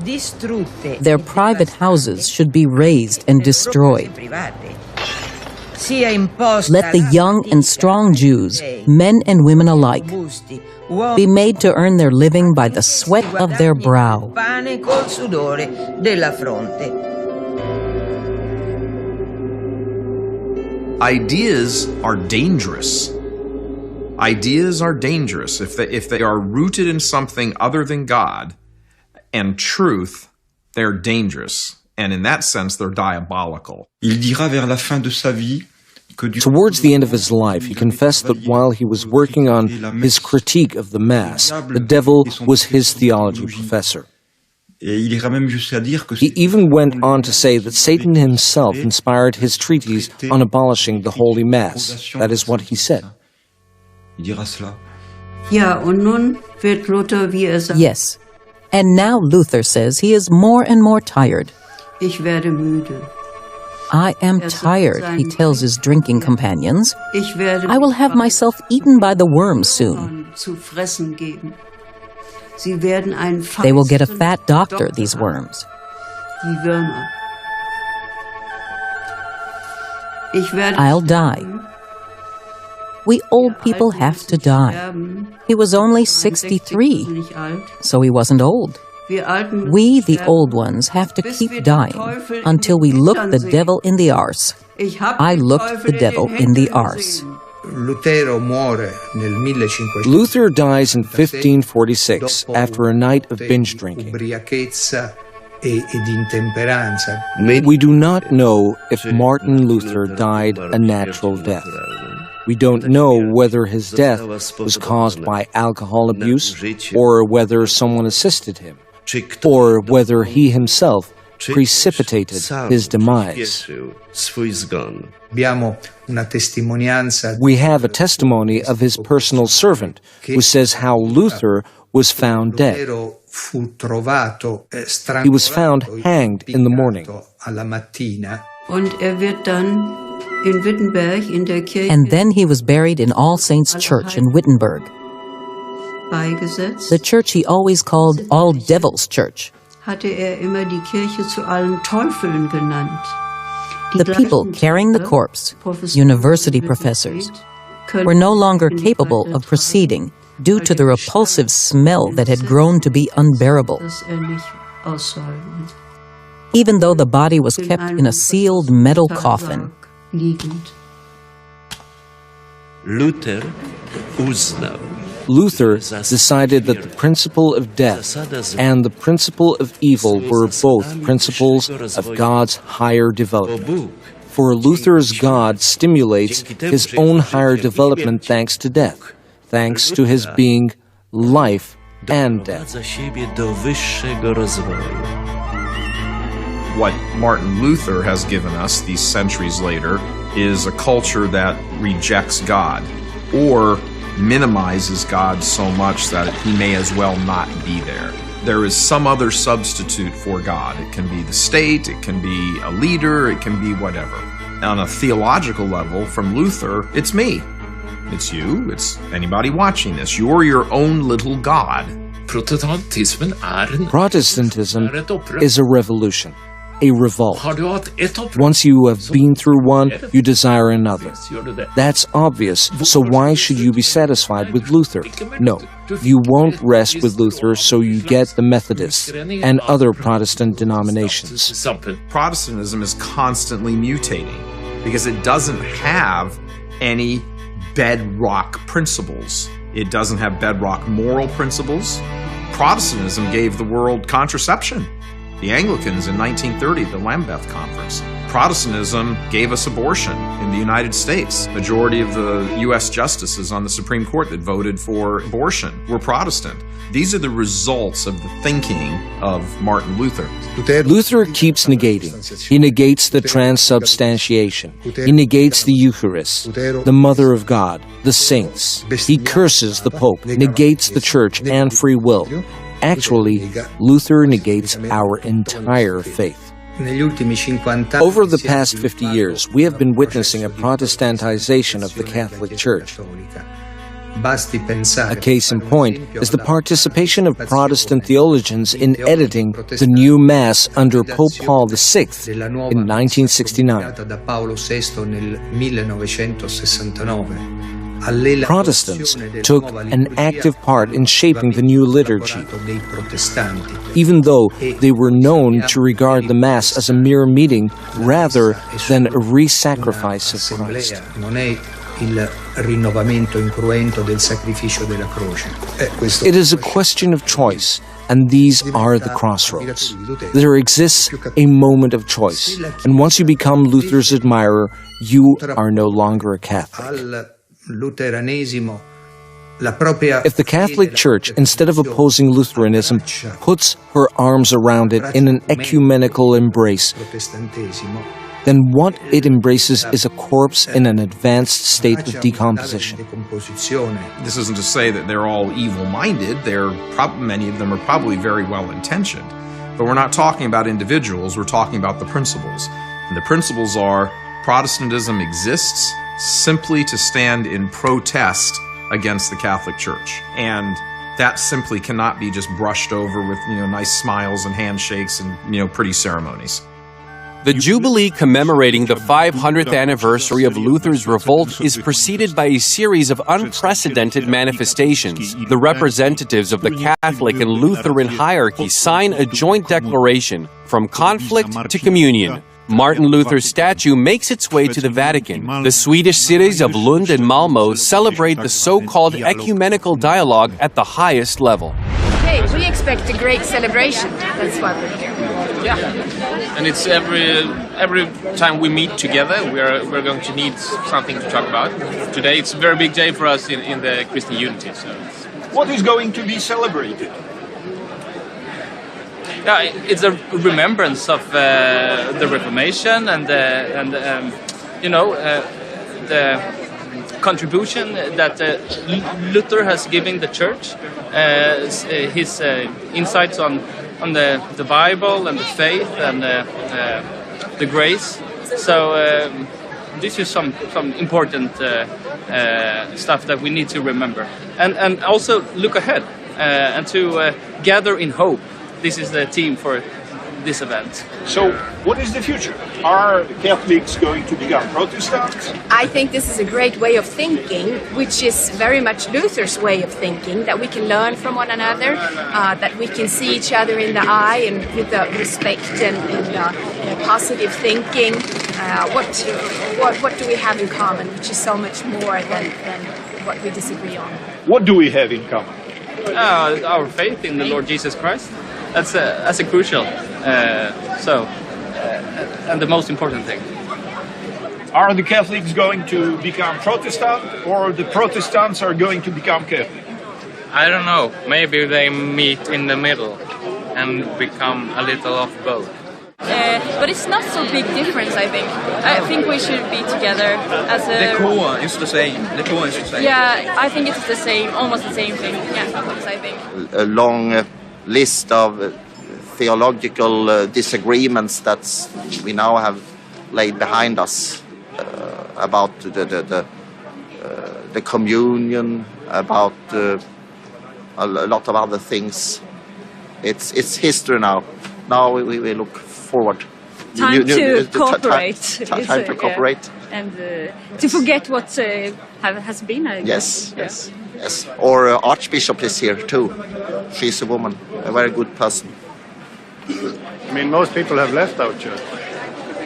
their private houses should be razed and destroyed. Let the young and strong Jews, men and women alike, be made to earn their living by the sweat of their brow. Ideas are dangerous. Ideas are dangerous. If they are rooted in something other than God and truth, they're dangerous. And in that sense, they're diabolical. Il dira vers la fin de sa vie que Towards the end of his life, he confessed that while he was working on his critique of the Mass, the devil was his theology professor. He even went on to say that Satan himself inspired his treatise on abolishing the Holy Mass. That is what he said. Yes. And now Luther says he is more and more tired. I am tired, he tells his drinking companions. I will have myself eaten by the worms soon. They will get a fat doctor, these worms. I'll die. We old people have to die. He was only 63, so he wasn't old. We, the old ones, have to keep dying until we look the devil in the arse. I looked the devil in the arse. Luther dies in 1546 after a night of binge drinking. We do not know if Martin Luther died a natural death. We don't know whether his death was caused by alcohol abuse, or whether someone assisted him, or whether he himself precipitated his demise. We have a testimony of his personal servant who says how Luther was found dead. He was found hanged in the morning. And then he was buried in All Saints Church in Wittenberg, the church he always called All Devils Church. The people carrying the corpse, university professors, were no longer capable of proceeding due to the repulsive smell that had grown to be unbearable. Even though the body was kept in a sealed metal coffin. Luther decided that the principle of death and the principle of evil were both principles of God's higher development. For Luther's God stimulates his own higher development thanks to death, thanks to his being life and death. What Martin Luther has given us these centuries later is a culture that rejects God or minimizes God so much that he may as well not be there. There is some other substitute for God. It can be the state, it can be a leader, it can be whatever. On a theological level, from Luther, it's me. It's you, it's anybody watching this. You're your own little God. Protestantism is a revolution, a revolt. Once you have been through one, you desire another. That's obvious, so why should you be satisfied with Luther? No, you won't rest with Luther, so you get the Methodists and other Protestant denominations. Protestantism is constantly mutating because it doesn't have any bedrock principles. It doesn't have bedrock moral principles. Protestantism gave the world contraception. The Anglicans in 1930, the Lambeth Conference. Protestantism gave us abortion in the United States. Majority of the U.S. justices on the Supreme Court that voted for abortion were Protestant. These are the results of the thinking of Martin Luther. Luther keeps negating. He negates the transubstantiation. He negates the Eucharist, the Mother of God, the saints. He curses the Pope, negates the Church and free will. Actually, Luther negates our entire faith. Over the past 50 years, we have been witnessing a Protestantization of the Catholic Church. A case in point is the participation of Protestant theologians in editing the new Mass under Pope Paul VI in 1969. Protestants took an active part in shaping the new liturgy, even though they were known to regard the Mass as a mere meeting rather than a re-sacrifice of Christ. It is a question of choice, and these are the crossroads. There exists a moment of choice, and once you become Luther's admirer, you are no longer a Catholic. If the Catholic Church, instead of opposing Lutheranism, puts her arms around it in an ecumenical embrace, then what it embraces is a corpse in an advanced state of decomposition. This isn't to say that they're all evil-minded. Many of them are probably very well-intentioned. But we're not talking about individuals, we're talking about the principles. And the principles are Protestantism exists simply to stand in protest against the Catholic Church. And that simply cannot be just brushed over with, nice smiles and handshakes and, pretty ceremonies. The Jubilee commemorating the 500th anniversary of Luther's revolt is preceded by a series of unprecedented manifestations. The representatives of the Catholic and Lutheran hierarchy sign a joint declaration, From Conflict to Communion. Martin Luther's statue makes its way to the Vatican. The Swedish cities of Lund and Malmö celebrate the so-called ecumenical dialogue at the highest level. Okay, we expect a great celebration. That's why we're here. Yeah, and it's every time we meet together, we're going to need something to talk about. Today it's a very big day for us in the Christian unity. So. What is going to be celebrated? Yeah, it's a remembrance of the Reformation and the contribution that Luther has given the Church, his insights on the Bible and the faith and the grace. So this is some important stuff that we need to remember, and also look ahead and to gather in hope. This is the theme for this event. So, what is the future? Are Catholics going to become Protestants? I think this is a great way of thinking, which is very much Luther's way of thinking, that we can learn from one another, that we can see each other in the eye and with respect and positive thinking. What do we have in common, which is so much more than what we disagree on? What do we have in common? Our faith in the Lord Jesus Christ. That's a crucial, and the most important thing. Are the Catholics going to become Protestant, or the Protestants are going to become Catholic? I don't know. Maybe they meet in the middle and become a little of both. But it's not so big difference, I think. I think we should be together as a... The core is the same. Yeah, I think it's the same, almost the same thing. Yeah, I think. A long list of theological disagreements that we now have laid behind us about the communion, about a lot of other things. It's history now. Now we look forward. Time to cooperate. Time to cooperate. And to forget what has been. Yes. Or Archbishop is here too. She's a woman, a very good person. I mean, most people have left our church.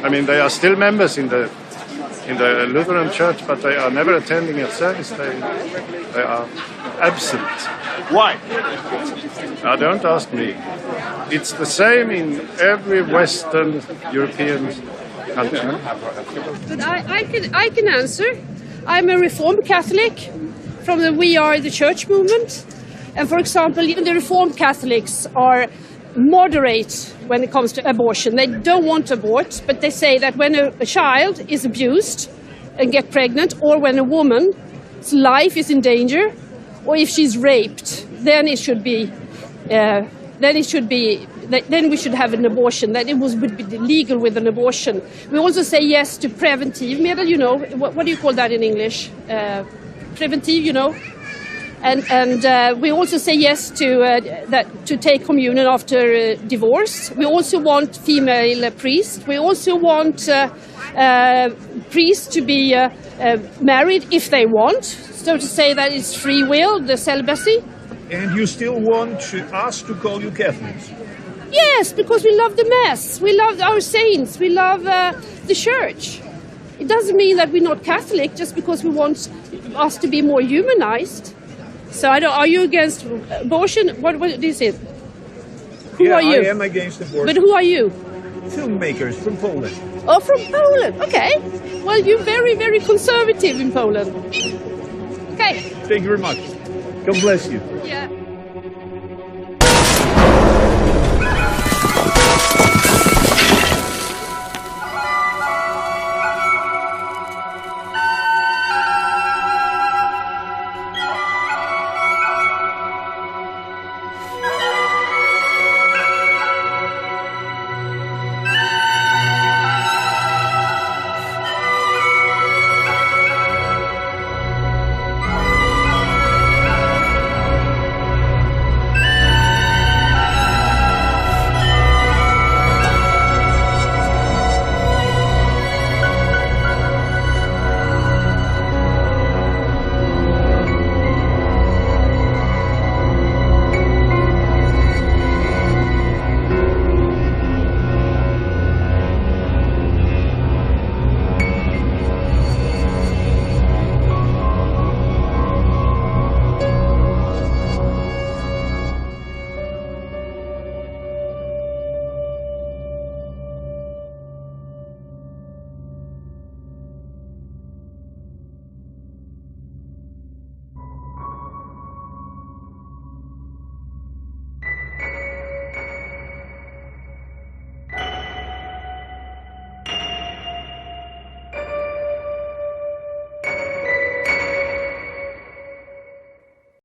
I mean, they are still members in the Lutheran church, but they are never attending a service. They are absent. Why? Don't ask me. It's the same in every Western European country. But I can answer. I'm a Reformed Catholic from the We Are the Church movement. And for example, even the Reformed Catholics are moderate when it comes to abortion. They don't want to abort, but they say that when a child is abused and get pregnant, or when a woman's life is in danger, or if she's raped, then we should have an abortion. That it would be legal with an abortion. We also say yes to preventive medel. You know, what do you call that in English? Preventive, you know. And we also say yes to take communion after divorce. We also want female priests. We also want priests to be married if they want. So to say that it's free will, the celibacy. And you still want us to call you Catholics? Yes, because we love the Mass. We love our saints. We love the Church. It doesn't mean that we're not Catholic just because we want us to be more humanized. So are you against abortion? What is it? Who are you? I am against abortion. But who are you? Filmmakers from Poland. Oh, from Poland. Okay. Well, you're very, very conservative in Poland. Okay. Thank you very much. God bless you. Yeah.